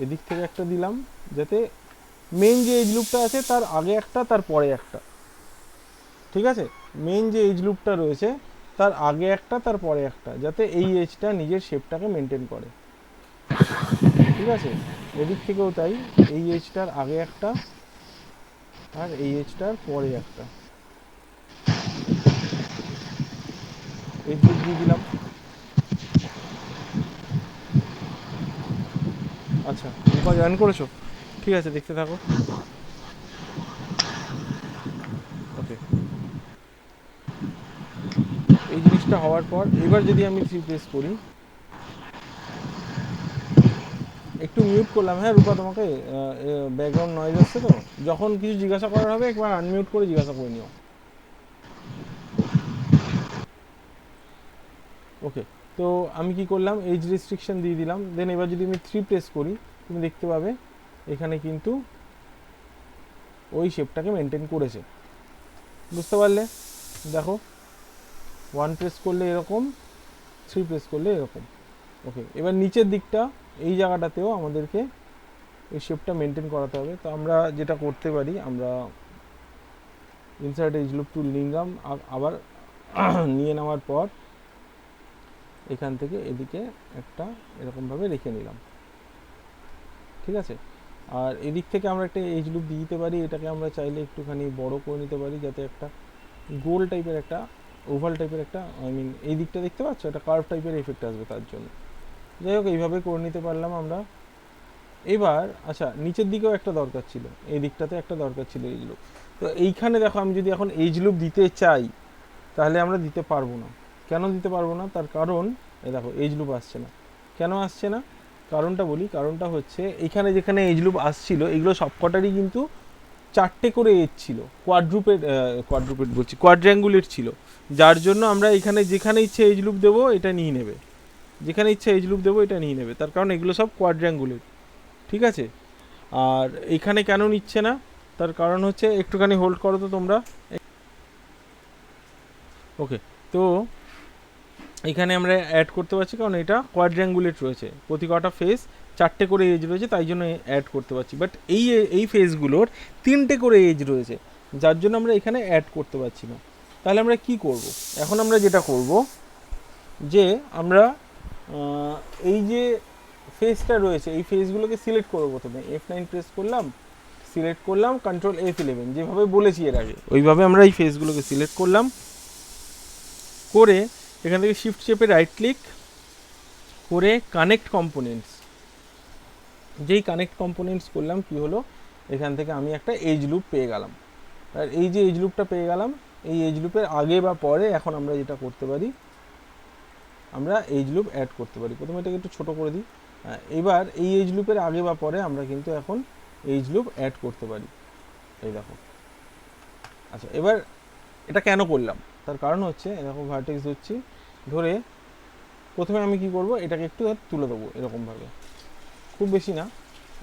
এদিক থেকে একটা দিলাম, যাতে মেন যে এজ লুপটা আছে তার আগে একটা তার পরে একটা, ঠিক আছে, মেন যে এজ লুপটা রয়েছে তার আগে একটা তার পরে একটা, যাতে এই এজটা নিজের শেপটাকে মেনটেন করে, ঠিক আছে। এদিক থেকেও তাই, এই এজটার আগে একটা আর এই এজটার পরে একটা এজ লুপ দিয়ে দিলাম। আচ্ছা, রূপা জয়েন করেছো? ঠিক আছে, দেখতে থাকো। ওকে, এই জিনিসটা হওয়ার পর এবার যদি আমি 3 প্রেস করি, একটু মিউট করলাম, হ্যাঁ রূপা, তোমাকে ব্যাকগ্রাউন্ড নয়েজ আসছে তো, যখন কিছু জিজ্ঞাসা করার হবে একবার আনমিউট করে জিজ্ঞাসা করে নিও। ওকে, তো আমি কি করলাম, এজ রেস্ট্রিকশন দিয়ে দিলাম। দেন এবার যদি আমি 3 প্রেস করি, তুমি দেখতে পাবে এখানে কিন্তু ওই শেপটাকে মেনটেন করেছে, বুঝতে পারলে? দেখো 1 প্রেস করলে এরকম, 3 প্রেস করলে এরকম। ওকে, এবার নিচের দিকটা এই জায়গাটাতেও আমাদেরকে এই শেপটা মেনটেন করাতে হবে। তো আমরা যেটা করতে পারি, আমরা ইনসার্ট এজ লুপ টুল নিলাম, আবার নিয়ে নেওয়ার পর এখান থেকে এদিকে একটা এরকমভাবে রেখে নিলাম, ঠিক আছে। আর এদিক থেকে আমরা একটা এজ লুপ দিয়ে দিতে পারি, এটাকে আমরা চাইলে একটুখানি বড় করে নিতে পারি, যাতে একটা গোল টাইপের একটা ওভাল টাইপের একটা, আই মিন এই দিকটা দেখতে পাচ্ছ, একটা কার্ভ টাইপের এফেক্ট আসবে তার জন্য। যাই হোক, এইভাবে করে নিতে পারলাম আমরা। এবার আচ্ছা, নিচের দিকেও একটা দরকার ছিল, এই দিকটাতে একটা দরকার ছিল এজ লুপ। তো এইখানে দেখো, আমি যদি এখন এজ লুপ দিতে চাই তাহলে আমরা দিতে পারবো না। কেন দিতে পারবো না? তার কারণ এই দেখো এজ লুপ আসছে না। কেন আসছে না কারণটা বলি। কারণটা হচ্ছে এখানে যেখানে এজ লুপ আসছিল এগুলো সবকটারই কিন্তু 4টে করে এজ ছিল, কোয়াড্রুপেড বলছি, কোয়াড্র্যাঙ্গুলেট ছিল, যার জন্য আমরা এখানে যেখানে ইচ্ছে এজ লুপ দেবো এটা নিয়ে নেবে, যেখানে ইচ্ছে এজ লুপ দেবো এটা নিয়ে নেবে, তার কারণ এগুলো সব কোয়াড্র্যাঙ্গুলেট, ঠিক আছে। আর এখানে কেন নিচ্ছে না, তার কারণ হচ্ছে, একটুখানি হোল্ড করো তো তোমরা। ওকে, তো এখানে আমরা অ্যাড করতে পারছি কারণ এটা কোয়াড্র্যাঙ্গুলেট রয়েছে, প্রতি কটা ফেস 4টে করে এজ রয়েছে, তাই জন্য অ্যাড করতে পারছি। বাট এই ফেসগুলোর 3টে করে এজ রয়েছে, যার জন্য আমরা এখানে অ্যাড করতে পারছি না। তাহলে আমরা কি করব? এখন আমরা যেটা করব, যে আমরা এই যে ফেসটা রয়েছে এই ফেসগুলোকে সিলেক্ট করবো। প্রথমে F9 প্রেস করলাম, সিলেক্ট করলাম, কন্ট্রোল F11, যেভাবে বলেছি এর আগে ওইভাবে আমরা এই ফেসগুলোকে সিলেক্ট করলাম, করে এখান থেকে শিফট চেপে রাইট ক্লিক করে কানেক্ট কম্পোনেন্টস, যেই কানেক্ট কম্পোনেন্টস করলাম কি হলো, এখান থেকে আমি একটা এজ লুপ পেয়ে গেলাম। আর এই যে এজ লুপটা পেয়ে গেলাম, এই এজ লুপের আগে বা পরে এখন আমরা যেটা করতে পারি, আমরা এজ লুপ অ্যাড করতে পারি। প্রথমে এটাকে একটু ছোটো করে দিই। এবার এই এজ লুপের আগে বা পরে আমরা কিন্তু এখন এজ লুপ অ্যাড করতে পারি, এই দেখো। আচ্ছা, এবার এটা কেন করলাম, তার কারণ হচ্ছে এরকম ভার্টেক্স ধরছি, ধরে প্রথমে আমি কি করব, এটাকে একটু তুলে দেবো এরকমভাবে, খুব বেশি না,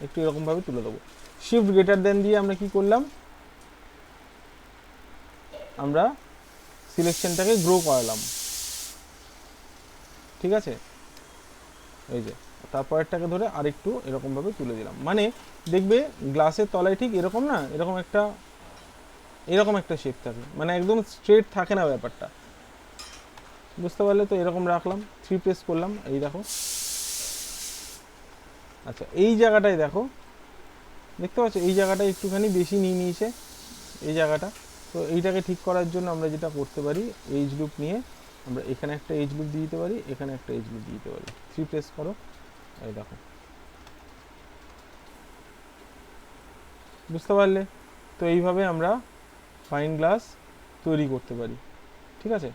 একটু এরকমভাবে তুলে দেবো। শিফট গ্রেটার দেন দিয়ে আমরা কি করলাম, আমরা সিলেকশনটাকে গ্রো করালাম, ঠিক আছে। এই যে তারপরেরটাকে ধরে আরেকটু এরকমভাবে তুলে দিলাম, মানে দেখবে গ্লাসের তলায় ঠিক এরকম না, এরকম একটা শেপ থাকে, মানে একদম স্ট্রেট থাকে না ব্যাপারটা, বুঝতে পারলে? তো এরকম রাখলাম, 3 প্রেস করলাম, এই দেখো। আচ্ছা, এই জায়গাটায় দেখো, দেখতে পাচ্ছ এই জায়গাটা একটুখানি বেশি নিয়ে নিয়েছে এই জায়গাটা। তো এইটাকে ঠিক করার জন্য আমরা যেটা করতে পারি, এজ লুপ নিয়ে আমরা এখানে একটা এজ লুপ দিয়ে দিতে পারি, এখানে একটা এজ লুপ দিয়ে দিতে পারি। 3 প্রেস করো, এই দেখো, বুঝতে পারলে? তো এইভাবে আমরা ফাইন গ্লাস তৈরি করতে পারি, ঠিক আছে।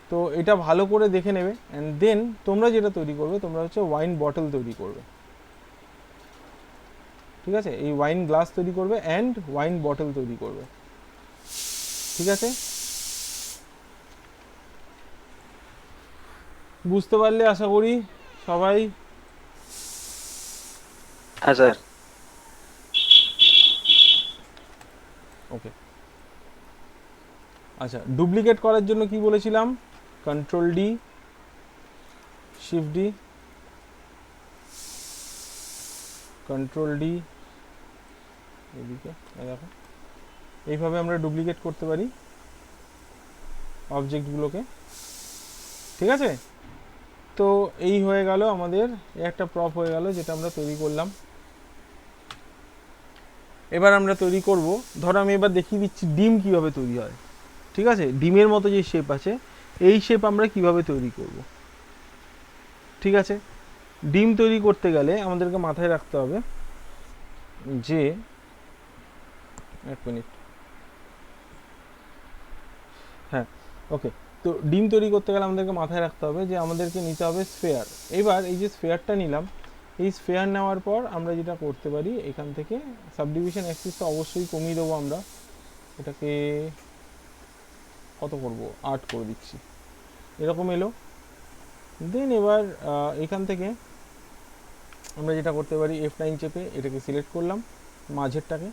তো এটা ভালো করে দেখে নেবে, অ্যান্ড দেন তোমরা যেটা তৈরি করবে, তোমরা হচ্ছে ওয়াইন বটল তৈরি করবে, ঠিক আছে? এই ওয়াইন গ্লাস তৈরি করবে অ্যান্ড ওয়াইন বটল তৈরি করবে, ঠিক আছে? বুঝতে পারলে আশা করি সবাই? হ্যাঁ স্যার। ওকে, আচ্ছা, ডুপ্লিকেট করার জন্য কি বলেছিলাম? Control D, shift D, control D, এদিকে দেখো, এইভাবে আমরা ডুপ্লিকেট করতে পারি অবজেক্টগুলোকে, ঠিক আছে? তো এই হয়ে গেল আমাদের একটা প্রপ হয়ে গেল যেটা আমরা তৈরি করলাম। এবার আমরা তৈরি করব, ধরো আমি এবার দেখিয়ে দিচ্ছি ডিম কিভাবে তৈরি হয়, ঠিক আছে? ডিমের মতো যে শেপ আছে, এই শেপ আমরা কিভাবে তৈরি করব, ঠিক আছে? ডিম তৈরি করতে গেলে আমাদেরকে মাথায় রাখতে হবে যে, এক মিনিট, হ্যাঁ, ওকে। তো ডিম তৈরি করতে গেলে আমাদেরকে মাথায় রাখতে হবে যে আমাদেরকে নিতে হবে স্ফেয়ার। এবার এই যে স্ফেয়ারটা নিলাম, এই স্ফেয়ার নেওয়ার পর আমরা যেটা করতে পারি, এখান থেকে সাবডিভিশন অ্যাক্সিসটা অবশ্যই কমিয়ে দেবো আমরা, এটাকে কত করব, 8 করে দিচ্ছি, এরকম এলো। দেন এবার এখান থেকে আমরা যেটা করতে পারি, F9 চেপে এটাকে সিলেক্ট করলাম, মাঝেরটাকে,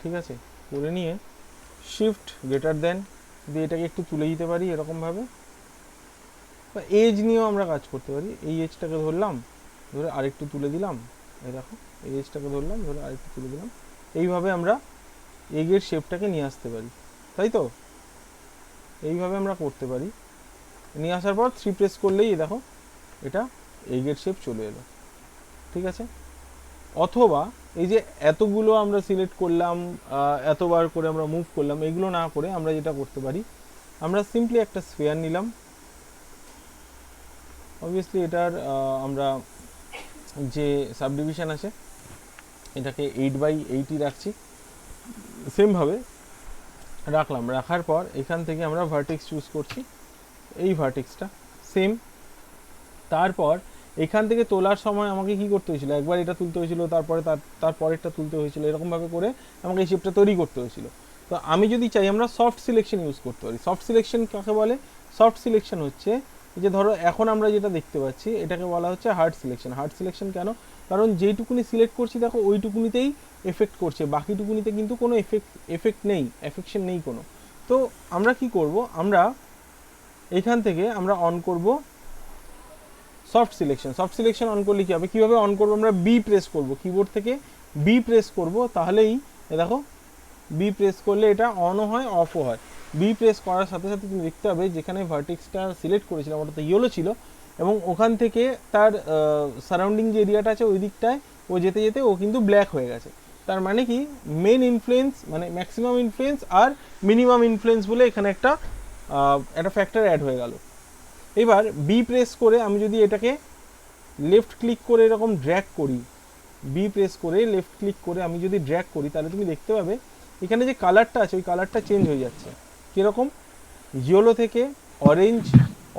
ঠিক আছে? করে নিয়ে শিফট গ্রেটার দেন দিয়ে এটাকে একটু তুলে দিতে পারি এরকমভাবে, বা এজ নিয়েও আমরা কাজ করতে পারি। এই এজটাকে ধরলাম, ধরে আরেকটু তুলে দিলাম, এই দেখো, এই এজটাকে ধরলাম, ধরে আরেকটু তুলে দিলাম, এইভাবে আমরা এগের শেপটাকে নিয়ে আসতে পারি, তাই তো? এইভাবে আমরা করতে পারি। নিয়ে আসার পর 3 প্রেস করলেই দেখো এটা এগের শেপ চলে এলো, ঠিক আছে? অথবা এই যে এতগুলো আমরা সিলেক্ট করলাম, এতবার করে আমরা মুভ করলাম, এগুলো না করে আমরা যেটা করতে পারি, আমরা সিম্পলি একটা স্ফেয়ার নিলাম, অবভিয়াসলি এটার আমরা যে সাবডিভিশন আছে এটাকে 8/8ই রাখছি, সেমভাবে রাখলাম। রাখার পর এখান থেকে আমরা ভার্টেক্স চুজ করছি, এই ভার্টেক্সটা সেম। তারপর এখান থেকে তোলার সময় আমাকে কি করতে হয়েছিল, একবার এটা তুলতে হয়েছিল, তারপরে তারপরেরটা তুলতে হয়েছিল, এরকমভাবে করে আমাকে এই শেপটা তৈরি করতে হয়েছিল। তো আমি যদি চাই, আমরা সফট সিলেকশন ইউজ করতে পারি। সফট সিলেকশন কাকে বলে? সফট সিলেকশন হচ্ছে যে ধরো এখন আমরা যেটা দেখতে পাচ্ছি এটাকে বলা হচ্ছে হার্ড সিলেকশন। হার্ড সিলেকশন কেন? কারণ যেইটুকুনি সিলেক্ট করছি দেখো ওইটুকুনিতেই এফেক্ট করছে, বাকিটুকুনিতে কিন্তু কোনো এফেক্ট নেই, এফেকশন নেই কোনো। তো আমরা কি করব, আমরা এখান থেকে আমরা অন করব soft selection. Soft selection on করলে কি হবে, কীভাবে অন করবো, আমরা বি প্রেস করব, কিবোর্ড থেকে বি প্রেস করব, তাহলেই দেখো বি প্রেস করলে এটা অনও হয় অফও হয়। বি প্রেস করার সাথে সাথে তুমি দেখতে হবে যেখানে ভার্টেক্সটা সিলেক্ট করেছিলাম ওটা তো ইয়েলো ছিল, এবং ওখান থেকে তার সারাউন্ডিং যে এরিয়াটা আছে ওই দিকটায় ও যেতে যেতে ও কিন্তু ব্ল্যাক হয়ে গেছে। তার মানে কি, মেন ইনফ্লুয়েন্স মানে ম্যাক্সিমাম ইনফ্লুয়েন্স আর মিনিমাম ইনফ্লুয়েন্স বলে এখানে একটা ফ্যাক্টর অ্যাড হয়ে গেল। এবার বি প্রেস করে আমি যদি এটাকে লেফট ক্লিক করে এরকম ড্র্যাগ করি, বি প্রেস করে লেফট ক্লিক করে আমি যদি ড্র্যাগ করি, তাহলে তুমি দেখতে পাবে এখানে যে কালারটা আছে ওই কালারটা চেঞ্জ হয়ে যাচ্ছে। কীরকম? ইয়েলো থেকে অরেঞ্জ,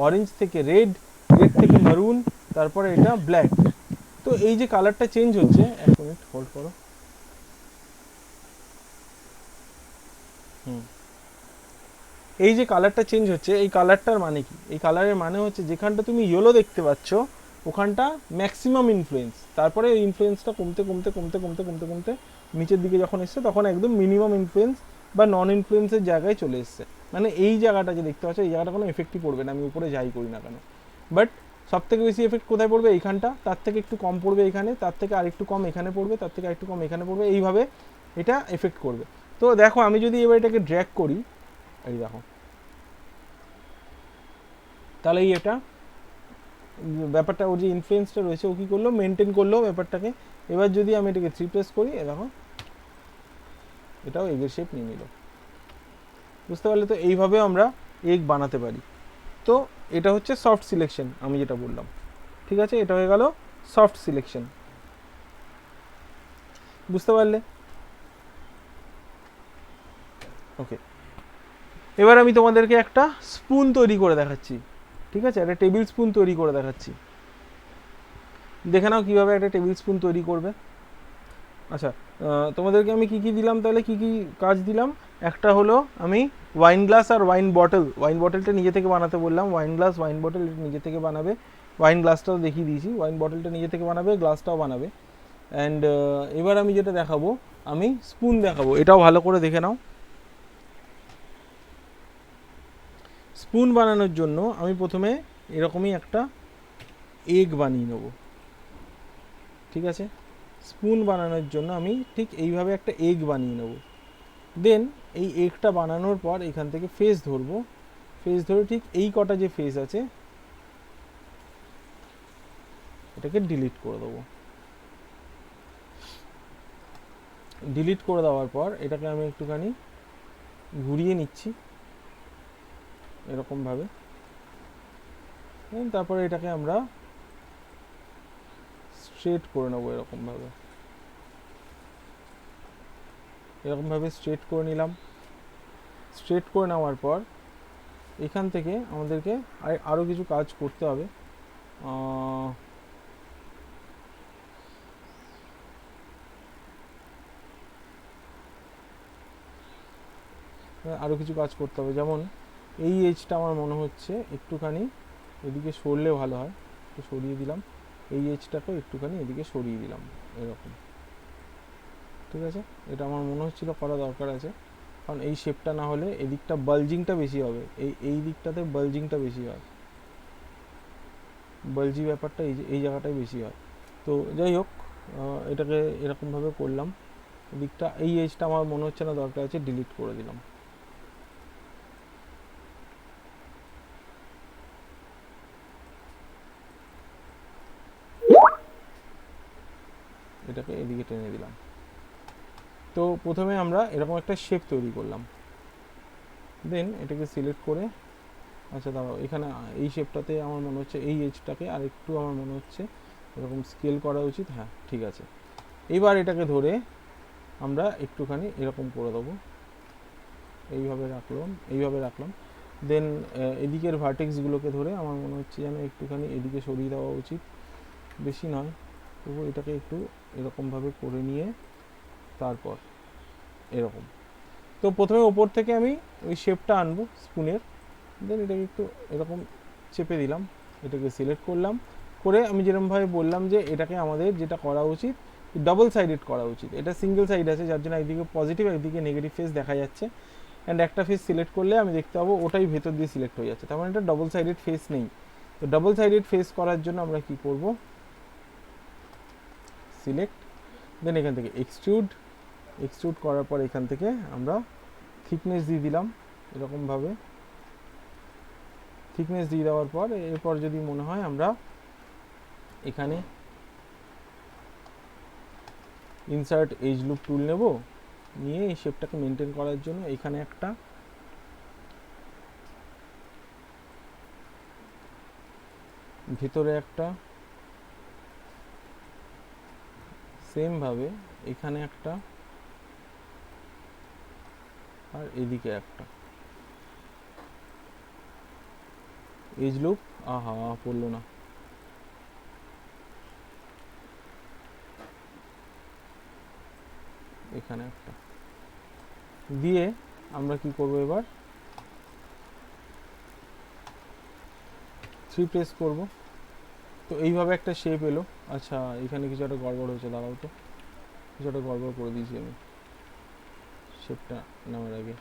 অরেঞ্জ থেকে রেড, রেড থেকে মারুন, তারপরে এটা ব্ল্যাক। তো এই যে কালারটা চেঞ্জ হচ্ছে, এক মিনিট হোল্ড করো, এই যে কালারটা চেঞ্জ হচ্ছে, এই কালারটার মানে কি? এই কালারের মানে হচ্ছে যেখানটা তুমি ইয়েলো দেখতে পাচ্ছ ওখানটা ম্যাক্সিমাম ইনফ্লুয়েন্স, তারপরে এই ইনফ্লুয়েন্সটা কমতে কমতে কমতে কমতে কমতে কমতে নিচের দিকে যখন এসছে তখন একদম মিনিমাম ইনফ্লুয়েন্স বা নন ইনফ্লুয়েন্সের জায়গায় চলে এসছে। মানে এই জায়গাটা যে দেখতে পাচ্ছ এই জায়গাটা কোনো এফেক্টই পড়বে না, আমি উপরে যাই করি না কেন। বাট সব থেকে বেশি এফেক্ট কোথায় পড়বে? এইখানটা, তার থেকে একটু কম পড়বে এখানে, তার থেকে আরেকটু কম এখানে পড়বে, তার থেকে আরেকটু কম এখানে পড়বে, এইভাবে এটা এফেক্ট করবে। তো দেখো আমি যদি এবার এটাকে ড্র্যাগ করি, এই দেখো, তাহলে এই এটা ব্যাপারটা ওর যে ইনফ্লুয়েন্সটা রয়েছে ও কী করলো, মেনটেন করলো ব্যাপারটাকে। এবার যদি আমি এটাকে 3 প্রেস করি, দেখো এটাও এগের শেপ নিয়ে নিল। বুঝতে পারলে তো? এইভাবে আমরা এগ বানাতে পারি। তো এটা হচ্ছে সফট সিলেকশন আমি যেটা বললাম, ঠিক আছে? এটা হয়ে গেল সফট সিলেকশন। বুঝতে পারলে? ওকে, এবার আমি তোমাদেরকে একটা স্পুন তৈরি করে দেখাচ্ছি, ঠিক আছে, একটা টেবিল স্পুন তৈরি করে দেখাচ্ছি। দেখে নাও কীভাবে একটা টেবিল স্পুন তৈরি করবে। আচ্ছা, তোমাদেরকে আমি কি কি দিলাম তাহলে, কি কি কাজ দিলাম? একটা হলো আমি ওয়াইন গ্লাস আর ওয়াইন বটল, ওয়াইন বটলটা নিজে থেকে বানাতে বললাম, ওয়াইন গ্লাস ওয়াইন বটল নিজে থেকে বানাবে, ওয়াইন গ্লাসটাও দেখিয়ে দিয়েছি, ওয়াইন বটলটা নিজে থেকে বানাবে, গ্লাসটাও বানাবে। অ্যান্ড এবার আমি যেটা দেখাবো, আমি স্পুন দেখাবো, এটাও ভালো করে দেখে নাও। স্পুন বানানোর জন্য আমি প্রথমে এরকমই একটা এগ বানিয়ে নেব, ঠিক আছে। স্পুন বানানোর জন্য আমি ঠিক এইভাবে একটা এগ বানিয়ে নেব। দেন এই এগটা বানানোর পর এখান থেকে ফেস ধরবো, ফেস ধরে ঠিক এই কটা যে ফেস আছে এটাকে ডিলিট করে দেবো। ডিলিট করে দেওয়ার পর এটাকে আমি একটুখানি ঘুরিয়ে নিচ্ছি এরকমভাবে। তারপরে এটাকে আমরা স্ট্রেট করে নেবো এরকমভাবে, এরকমভাবে স্ট্রেট করে নিলাম। স্ট্রেট করে নেওয়ার পর এখান থেকে আমাদেরকে আরও কিছু কাজ করতে হবে। আরও কিছু কাজ করতে হবে, যেমন এই এজটা আমার মনে হচ্ছে একটুখানি এদিকে সরলে ভালো হয়, একটু সরিয়ে দিলাম। এই এজটাকেও একটুখানি এদিকে সরিয়ে দিলাম এরকম, ঠিক আছে। এটা আমার মনে হচ্ছিল করা দরকার আছে, কারণ এই শেপটা না হলে এদিকটা বালজিংটা বেশি হবে, এই দিকটাতে বালজিংটা বেশি হয়, বালজি ব্যাপারটা এই জায়গাটায় বেশি হয়। তো যাই হোক, এটাকে এরকমভাবে করলাম। দিকটা এই এজটা আমার মনে হচ্ছে না দরকার আছে, ডিলিট করে দিলাম। এটাকে এদিকে টেনে দিলাম। তো প্রথমে আমরা এরকম একটা শেপ তৈরি করলাম, দেন এটাকে সিলেক্ট করে, আচ্ছা দাঁড়াও, এখানে এই শেপটাতে আমার মনে হচ্ছে এই এজটাকে আর একটু আমার মনে হচ্ছে এরকম স্কেল করা উচিত। হ্যাঁ, ঠিক আছে। এইবার এটাকে ধরে আমরা একটুখানি এরকম করে দেবো, এইভাবে রাখলাম। দেন এদিকের ভার্টেক্সগুলোকে ধরে আমার মনে হচ্ছে যেন একটুখানি এদিকে সরিয়ে দেওয়া উচিত, বেশি নয়, তবু এটাকে একটু এরকমভাবে করে নিয়ে তারপর এরকম। তো প্রথমে ওপর থেকে আমি ওই শেপটা আনবো স্পুনের, দেন এটাকে একটু এরকম চেপে দিলাম, এটাকে সিলেক্ট করলাম, করে আমি যেরকমভাবে বললাম যে এটাকে আমাদের যেটা করা উচিত ডাবল সাইডেড করা উচিত। এটা সিঙ্গেল সাইড আছে, যার জন্য একদিকে পজিটিভ একদিকে নেগেটিভ ফেস দেখা যাচ্ছে। অ্যান্ড একটা ফেস সিলেক্ট করলে আমি দেখতে পাবো ওটাই ভেতর দিয়ে সিলেক্ট হয়ে যাচ্ছে, তার মানে এটা ডবল সাইডেড ফেস নেই। তো ডাবল সাইডেড ফেস করার জন্য আমরা কি করব, সিলেক্ট, দেন এখান থেকে এক্সট্রুড করার পর এখান থেকে আমরা থিকনেস দিয়ে দিলাম এরকমভাবে। থিকনেস দিয়ে দেওয়ার পর এরপর যদি মনে হয় আমরা এখানে ইনসার্ট এজ লুপ টুল নেব, নিয়ে এই শেপটাকে মেনটেন করার জন্য এখানে একটা ভেতরে একটা, সেম ভাবে এখানে একটা, আর এদিকে একটা এজ লুপ। আহা, পড়লো না, এখানে একটা দিয়ে আমরা কি করব, এবার 3 প্রেস করব। তো এইভাবে একটা শেপ এলো। আচ্ছা, এখানে কিছু একটা গড়বড় হয়েছে, দাঁড়াও তো, কিছু একটা গড়বড় করে দিয়েছি আমি শেপটা নেওয়ার আগে।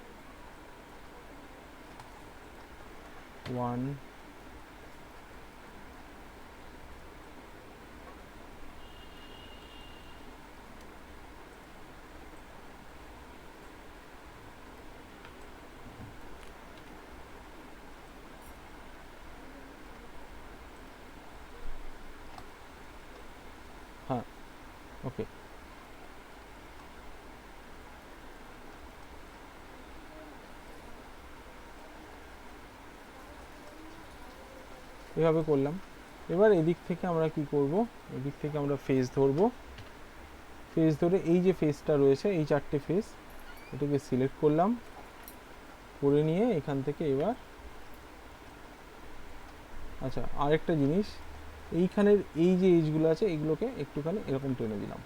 1 হ্যাঁ, ওকে। এভাবে করলাম। এবার এদিক থেকে আমরা কি করব, এদিক থেকে আমরা ফেস ধরবো, ফেস ধরে এই যে ফেসটা রয়েছে এই 4টে ফেস, এটাকে সিলেক্ট করলাম, করে নিয়ে এখান থেকে এবার আচ্ছা আরেকটা জিনিস, এইখানের এই যে এজগুলো আছে এগুলোকে একটুখানি এরকম টেনে দিলাম,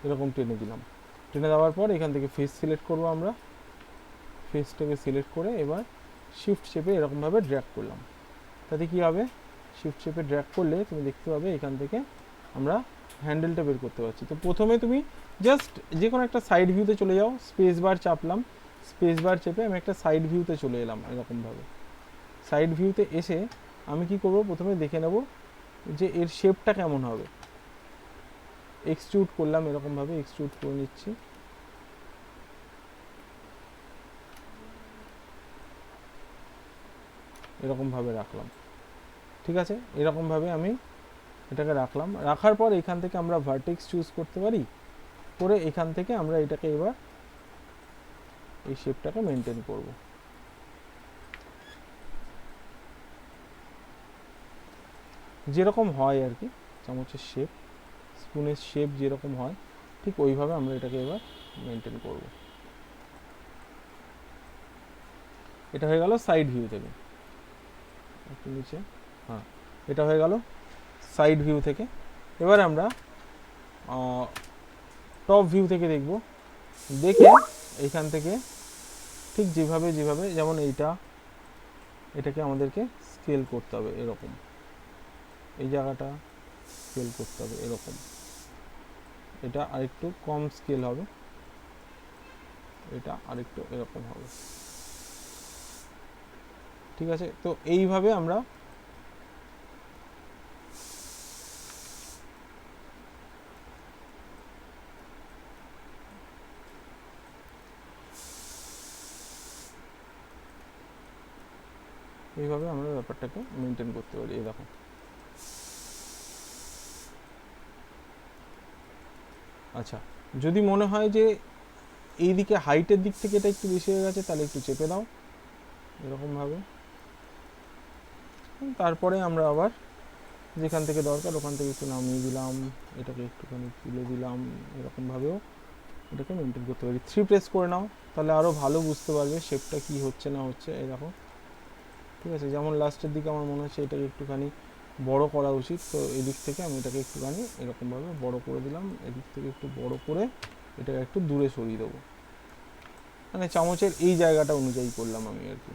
এরকম টেনে দিলাম। টেনে দেওয়ার পর এখান থেকে ফেস সিলেক্ট করব আমরা, ফেসটাকে সিলেক্ট করে এবার শিফট শেপে এরকমভাবে ড্র্যাগ করলাম। তাতে কি হবে, শিফট শেপে ড্র্যাগ করলে তুমি দেখতে পাবে এখান থেকে আমরা হ্যান্ডেলটা বের করতে পারছি। তো প্রথমে তুমি জাস্ট যে কোনো একটা সাইড ভিউতে চলে যাও, স্পেস বার চাপলাম, স্পেস বার চেপে আমি একটা সাইড ভিউতে চলে এলাম এরকমভাবে। সাইড ভিউতে এসে আমি কি করব, প্রথমে দেখে নেব যে এর শেপটা কেমন হবে। এক্সট্রুড করলাম এরকমভাবে, এক্সট্রুড করে নিচ্ছি। এরকমভাবে রাখলাম, ঠিক আছে, এরকমভাবে আমি এটাকে রাখলাম। রাখার পর এখান থেকে আমরা ভার্টেক্স চুজ করতে পারি, করে এখান থেকে আমরা এটাকে এবার এই শেপটাকে মেনটেন করব। যেরকম হয় আর কি চামচের শেপ, স্পুনের শেপ যেরকম হয় ঠিক ওইভাবে আমরা এটাকে এবার মেনটেন করব। এটা হয়ে গেল সাইড ভিউ থেকে, একটু নিচে, হ্যাঁ এটা হয়ে গেল সাইড ভিউ থেকে। এবার আমরা টপ ভিউ থেকে দেখব, দেখে এইখান থেকে ঠিক যেভাবে যেমন এটাকে আমাদেরকে স্কেল করতে হবে এরকম, এই জায়গাটা স্কেল করতে হবে এরকম, এটা আরেকটু কম স্কেল হবে, এটা আরেকটু এরকম হবে, ঠিক আছে। তো এইভাবে আমরা ব্যাপারটাকে মেনটেন করতে পারি। এই দেখো, আচ্ছা যদি মনে হয় যে এইদিকে হাইটের দিক থেকে এটা একটু বেশি হয়ে গেছে তাহলে একটু চেপে দাও এরকমভাবে। তারপরে আমরা আবার যেখান থেকে দরকার ওখান থেকে একটু নামিয়ে দিলাম, এটাকে একটুখানি তুলে দিলাম, এরকমভাবেও এটাকে মেনটেন করতে পারি। 3 প্রেস করে নাও তাহলে আরও ভালো বুঝতে পারবে শেপটা কি হচ্ছে না হচ্ছে। এই দেখো, ঠিক আছে, যেমন লাস্টের দিকে আমার মনে হচ্ছে এটাকে একটুখানি বড় করা উচিত, তো এদিক থেকে আমি এটাকে একটুখানি এরকমভাবে বড় করে দিলাম, এদিক থেকে একটু বড় করে এটাকে একটু দূরে সরিয়ে দেবো, মানে চামচের এই জায়গাটা অনুযায়ী করলাম আমি আর কি।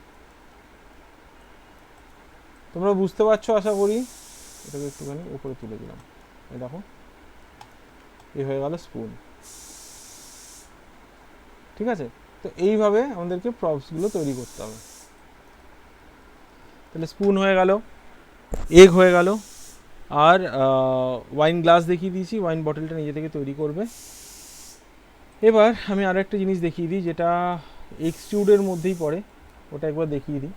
তোমরা বুঝতে পারছো আশা করি। এটাকে একটুখানি উপরে তুলে দিলাম, এই দেখো এই হয়ে গেল স্পুন, ঠিক আছে। তো এইভাবে আমাদেরকে প্রপসগুলো তৈরি করতে হবে। তাহলে স্পুন হয়ে গেল, এগ হয়ে গেল, আর ওয়াইন গ্লাস দেখিয়ে দিয়েছি, ওয়াইন বটলটা নিজে থেকে তৈরি করবে। এবার আমি আরও একটা জিনিস দেখিয়ে দিই যেটা এক্সট্রুডের মধ্যেই পড়ে, ওটা একবার দেখিয়ে দিই।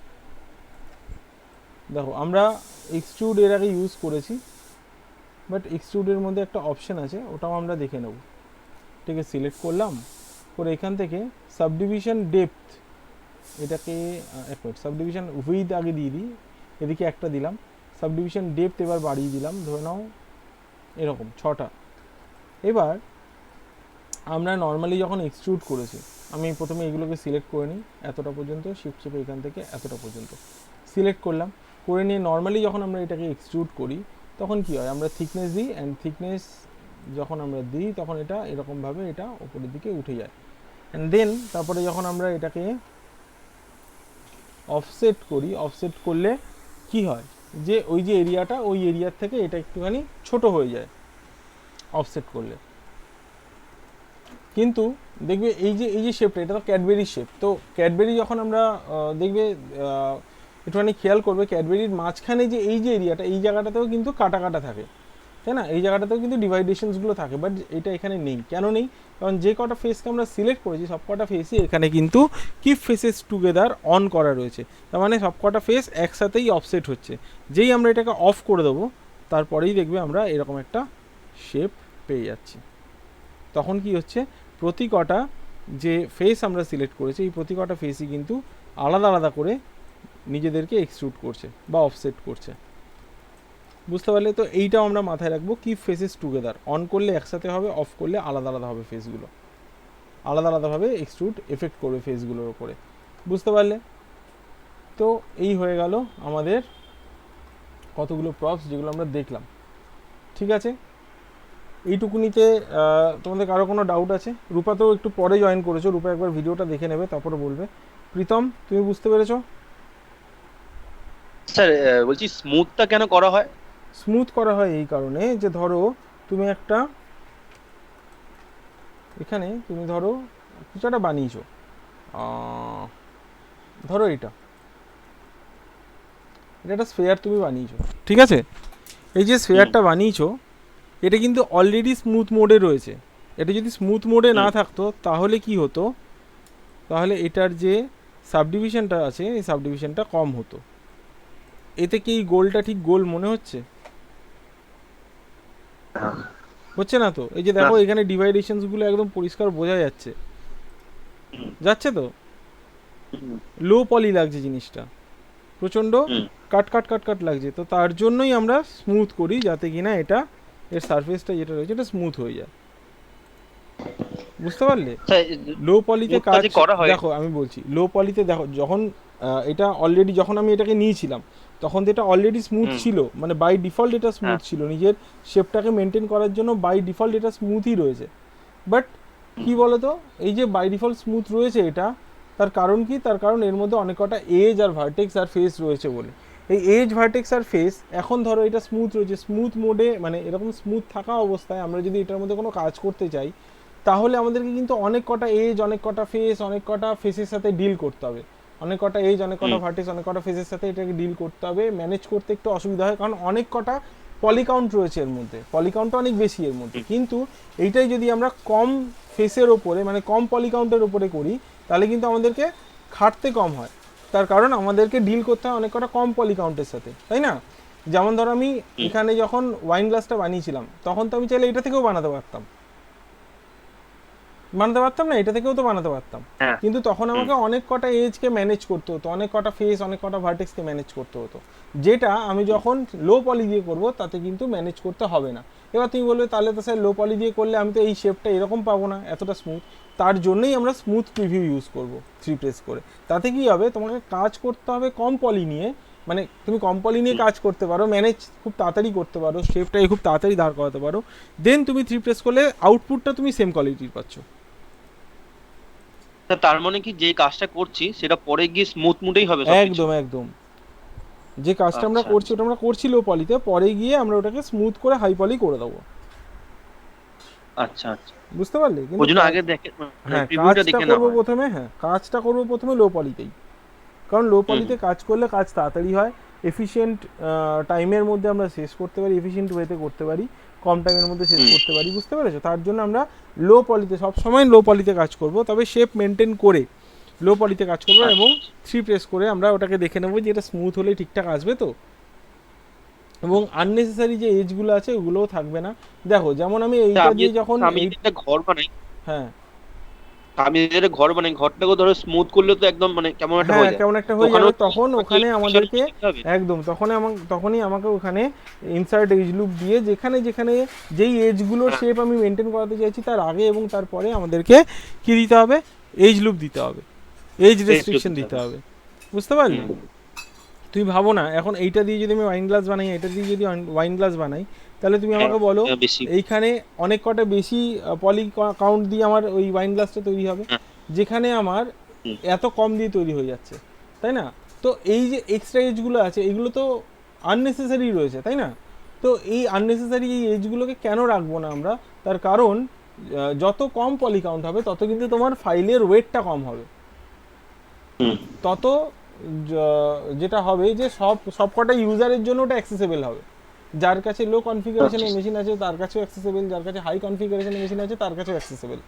দেখো আমরা এক্সট্রুড এর আগে ইউজ করেছি, বাট এক্সট্রুডের মধ্যে একটা অপশান আছে, ওটাও আমরা দেখে নেব। ঠিক আছে, সিলেক্ট করলাম, করে এখান থেকে সাবডিভিশন ডেপথ, এটাকে এক মিনিট, সাবডিভিশন উইথ আগে দিয়ে দিই, এদিকে একটা দিলাম, সাবডিভিশন ডেপথ এবার বাড়িয়ে দিলাম, ধরে নাও এরকম 6টা। এবার আমরা নর্মালি যখন এক্সট্রুড করেছি, আমি প্রথমে এগুলোকে সিলেক্ট করে নিই, এতটা পর্যন্ত, শিফট চেপে এখান থেকে এতটা পর্যন্ত সিলেক্ট করলাম, করে নিয়ে নর্মালি যখন আমরা এটাকে এক্সট্রুড করি তখন কি হয়, আমরা থিকনেস দিই, অ্যান্ড থিকনেস যখন আমরা দিই তখন এটা এরকমভাবে এটা উপরের দিকে উঠে যায়। অ্যান্ড দেন তারপরে যখন আমরা এটাকে অফসেট করি, অফসেট করলে কি হয় যে ওই যে এরিয়াটা, ওই এরিয়ার থেকে এটা একটুখানি ছোট হয়ে যায় অফসেট করলে। কিন্তু দেখবে এই যে শেপটা, এটা তো ক্যাডবেরি শেপ, তো ক্যাডবেরি যখন আমরা দেখবে একটুখানি খেয়াল করবে ক্যাডবেরির মাঝখানে যে এই যে এরিয়াটা, এই জায়গাটাতেও কিন্তু কাটা কাটা থাকে, তাই না, এই জায়গাটাতেও কিন্তু ডিভাইডেশনসগুলো থাকে, বাট এটা এখানে নেই। কেন নেই, কারণ যে কটা ফেসকে আমরা সিলেক্ট করেছি সব কটা ফেসই এখানে কিন্তু কিপ ফেসেস টুগেদার অন করা রয়েছে, তার মানে সব কটা ফেস একসাথেই অফসেট হচ্ছে। যেই আমরা এটাকে অফ করে দেবো তারপরেই দেখবে আমরা এরকম একটা শেপ পেয়ে যাচ্ছি। তখন কি হচ্ছে, প্রতি কটা যে ফেস আমরা সিলেক্ট করেছি এই প্রতি কটা ফেসই কিন্তু আলাদা আলাদা করে নিজেদেরকে এক্সট্রুড করছে বা অফসেট করছে। বুঝতে পারলে? তো এইটাও আমরা মাথায় রাখবো, কি ফেসেস টুগেদার, অন করলে একসাথে হবে, অফ করলে আলাদা আলাদা হবে ফেসগুলো, আলাদা আলাদাভাবে এক্সট্রুড এফেক্ট করবে ফেসগুলোর ওপরে। বুঝতে পারলে? তো এই হয়ে গেল আমাদের কতগুলো প্রপস যেগুলো আমরা দেখলাম। ঠিক আছে, এইটুকুনিতে তোমাদের কারো কোনো ডাউট আছে? রূপা তো একটু পরে জয়েন করেছো, রূপা একবার ভিডিওটা দেখে নেবে তারপরে বলবে। প্রীতম, তুমি বুঝতে পেরেছো? স্যার বলছি স্মুথটা কেন করা হয়? স্মুথ করা হয় এই কারণে যে ধরো তুমি একটা, এখানে তুমি ধরো কিছু একটা বানিয়েছো, ধরো এটা এটা একটা স্ফেয়ার তুমি বানিয়েছো, ঠিক আছে? এই যে স্ফেয়ারটা বানিয়েছো, এটা কিন্তু অলরেডি স্মুথ মোডে রয়েছে। এটা যদি স্মুথ মোডে না থাকতো তাহলে কি হতো, তাহলে এটার যে সাবডিভিশনটা আছে এই সাবডিভিশনটা কম হতো। এতে কি এই গোলটা ঠিক গোল মনে হচ্ছে? হচ্ছে না তো? এই যে দেখো এখানে ডিভাইডেশনসগুলো একদম পরিষ্কার বোঝা যাচ্ছে, যাচ্ছে তো? লো পলি লাগছে জিনিসটা, প্রচণ্ড কাট কাট কাট কাট লাগছে। তো তার জন্যই আমরা স্মুথ করি, যাতে কিনা এটা এর সারফেসটা যেটা রয়েছে এটা স্মুথ হয়ে যায়। বুঝতে পারলে? লো পলিতে কাজ দেখো আমি বলছি, লো পলিতে দেখো যখন এটা অলরেডি যখন আমি এটাকে নিয়েছিলাম তখন তো এটা অলরেডি স্মুথ ছিল, মানে বাই ডিফল্ট এটা স্মুথ ছিল, নিজের শেপটাকে মেনটেন করার জন্য বাই ডিফল্ট এটা স্মুথই রয়েছে। বাট কি বলতো, এই যে বাই ডিফল্ট স্মুথ রয়েছে এটা, তার কারণ কি? তার কারণ এর মধ্যে অনেক কটা এজ আর ভার্টেক্স আর ফেস রয়েছে বলে। এই এজ ভার্টেক্স আর ফেস এখন ধরো এটা স্মুথ রয়েছে, স্মুথ মোডে মানে এরকম স্মুথ থাকা অবস্থায় আমরা যদি এটার মধ্যে কোনো কাজ করতে চাই তাহলে আমাদেরকে কিন্তু অনেক কটা এজ, অনেক কটা ফেস, অনেক কটা ফেসের সাথে ডিল করতে হবে, অনেক কটা এজ, অনেক কটা ভার্টেক্স, অনেক কটা ফেসের সাথে এটাকে ডিল করতে হবে। ম্যানেজ করতে একটু অসুবিধা হয় কারণ অনেক কটা পলিকাউন্ট রয়েছে এর মধ্যে, পলিকাউন্টটা অনেক বেশি এর মধ্যে। কিন্তু এইটাই যদি আমরা কম ফেসের ওপরে মানে কম পলিকাউন্টের ওপরে করি তাহলে কিন্তু আমাদেরকে খাটতে কম হয়, তার কারণ আমাদেরকে ডিল করতে হয় অনেক কটা কম পলিকাউন্টের সাথে, তাই না? যেমন ধরো আমি এখানে যখন ওয়াইন গ্লাসটা বানিয়েছিলাম তখন তো আমি চাইলে এটা থেকেও বানাতে পারতাম, বানাতে পারতাম না? এটা থেকেও তো বানাতে পারতাম, কিন্তু তখন আমাকে অনেক কটা এজকে ম্যানেজ করতে হতো, অনেক কটা ফেস, অনেক কটা ভার্টেক্সকে ম্যানেজ করতে হতো, যেটা আমি যখন লো পলি দিয়ে করব তাতে কিন্তু ম্যানেজ করতে হবে না। এবার তুমি বলবে তাহলে তো স্যার লো পলি দিয়ে করলে আমি তো এই শেপটা এরকম পাবো না, এতটা স্মুথ। তার জন্যই আমরা স্মুথ প্রিভিউ ইউজ করব 3 প্রেস করে। তাতে কি হবে, তোমাকে কাজ করতে হবে কম পলি নিয়ে, মানে তুমি কম পলি নিয়ে কাজ করতে পারো, ম্যানেজ খুব তাড়াতাড়ি করতে পারো, শেপটাকে খুব তাড়াতাড়ি দাঁড় করাতে পারো, দেন তুমি 3 প্রেস করলে আউটপুটটা তুমি সেম কোয়ালিটির পাচ্ছ। তার মানে কি যে কাজটা করছি সেটা পরে গিয়ে স্মুথ মুডেই হবে সবকিছু? একদম একদম, যে কাজটা আমরা করছি ওটা আমরা করছি লো পলিতে, পরে গিয়ে আমরা ওটাকে স্মুথ করে হাই পলি করে দেবো। আচ্ছা আচ্ছা, বুঝতে পারলে? কিন্তু ওই জন্য আগে দেখে হ্যাঁ প্রিভিউটা কাজটা দেখে না করবো হয়। প্রথমে, হ্যাঁ কাজটা করবো প্রথমে লো পলিতেই, কারণ লো পলিতে কাজ করলে কাজ তাড়াতাড়ি হয়, এফিশিয়েন্ট টাইমের মধ্যে আমরা শেষ করতে পারি, এফিশিয়েন্ট ওয়েতে করতে পারি, কম টাইমের মধ্যে শেষ করতে পারি। বুঝতে পেরেছো? তার জন্য আমরা লো পলিতে সবসময় লো পলিতে কাজ করব, তবে শেপ মেনটেন করে লো পলিতে কাজ করবো এবং 3 প্রেস করে আমরা ওটাকে দেখে নেবো যে এটা স্মুথ হলে ঠিকঠাক আসবে তো, এবং আননেসেসারি যে এজগুলো আছে ওগুলোও থাকবে না। দেখো যেমন আমি এইটা দিয়ে যখন আমি একটা ঘর বানাই, হ্যাঁ আমি যেটা ঘর বানাই ঘরটাকে ধরো স্মুথ করলে তো একদম মানে কেমন একটা হ্যাঁ হয়ে যায়, কেমন একটা হয়ে যাবে, তখন ওখানে আমাদেরকে হবে। একদম তখনই আমাকে ওখানে ইনসার্ট এজ লুপ দিয়ে যেখানে যেখানে যেই এজগুলোর শেপ আমি মেনটেন করাতে চাইছি তার আগে এবং তারপরে আমাদেরকে কি দিতে হবে, এজ লুপ দিতে হবে, এজ রেস্ট্রিকশন দিতে হবে। বুঝতে পারলে? তুমি ভাবো না এখন এইটা দিয়ে যদি আমি ওয়াইন গ্লাস বানাই, এটা দিয়ে যদি ওয়াইন গ্লাস বানাই, তাহলে তুমি আমাকে বলো এইখানে অনেক কটা বেশি পলি কাউন্ট দিয়ে আমার ওই ওয়াইন গ্লাসটা তৈরি হবে, যেখানে আমার এত কম দিয়ে তৈরি হয়ে যাচ্ছে, তাই না? তো এই যে এক্সট্রা এজগুলো আছে এগুলো তো আননেসেসারি রয়েছে, তাই না? তো এই আননেসেসারি এই এজগুলোকে কেন রাখবো না আমরা? তার কারণ যত কম পলি কাউন্ট হবে তত কিন্তু তোমার ফাইলের ওয়েটটা কম হবে, তত যেটা হবে যে সবকটা ইউজারের জন্য ওটা অ্যাক্সেসেবল হবে, যার কাছে লো কনফিগারেশনের মেশিন আছে তার কাছেও অ্যাক্সেসেবল, যার কাছে হাই কনফিগারেশনের মেশিন আছে তার কাছেও অ্যাক্সেসেবল,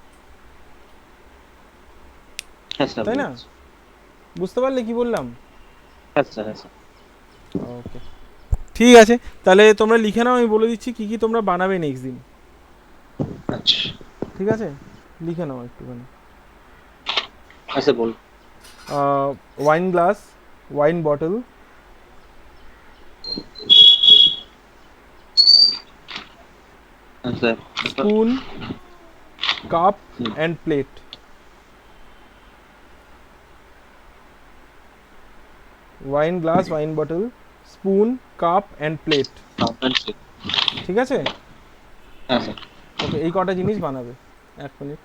তাই না? বুঝতে পারলে কি বললাম? ওকে, ঠিক আছে, তাহলে তোমরা লিখে নাও, আমি বলে দিচ্ছি কি কি তোমরা বানাবে নেক্সট দিন। ঠিক আছে, লিখে নাও একটুখানি। আচ্ছা বল। ওয়াইন গ্লাস, ওয়াইন বটল, হ্যাঁ sir. Spoon, cup hmm. And plate. Wine glass, wine bottle, spoon, cup and plate. ঠিক আছে? হ্যাঁ স্যার। ওকে, এই কটা জিনিস বানাবে। 1 মিনিট।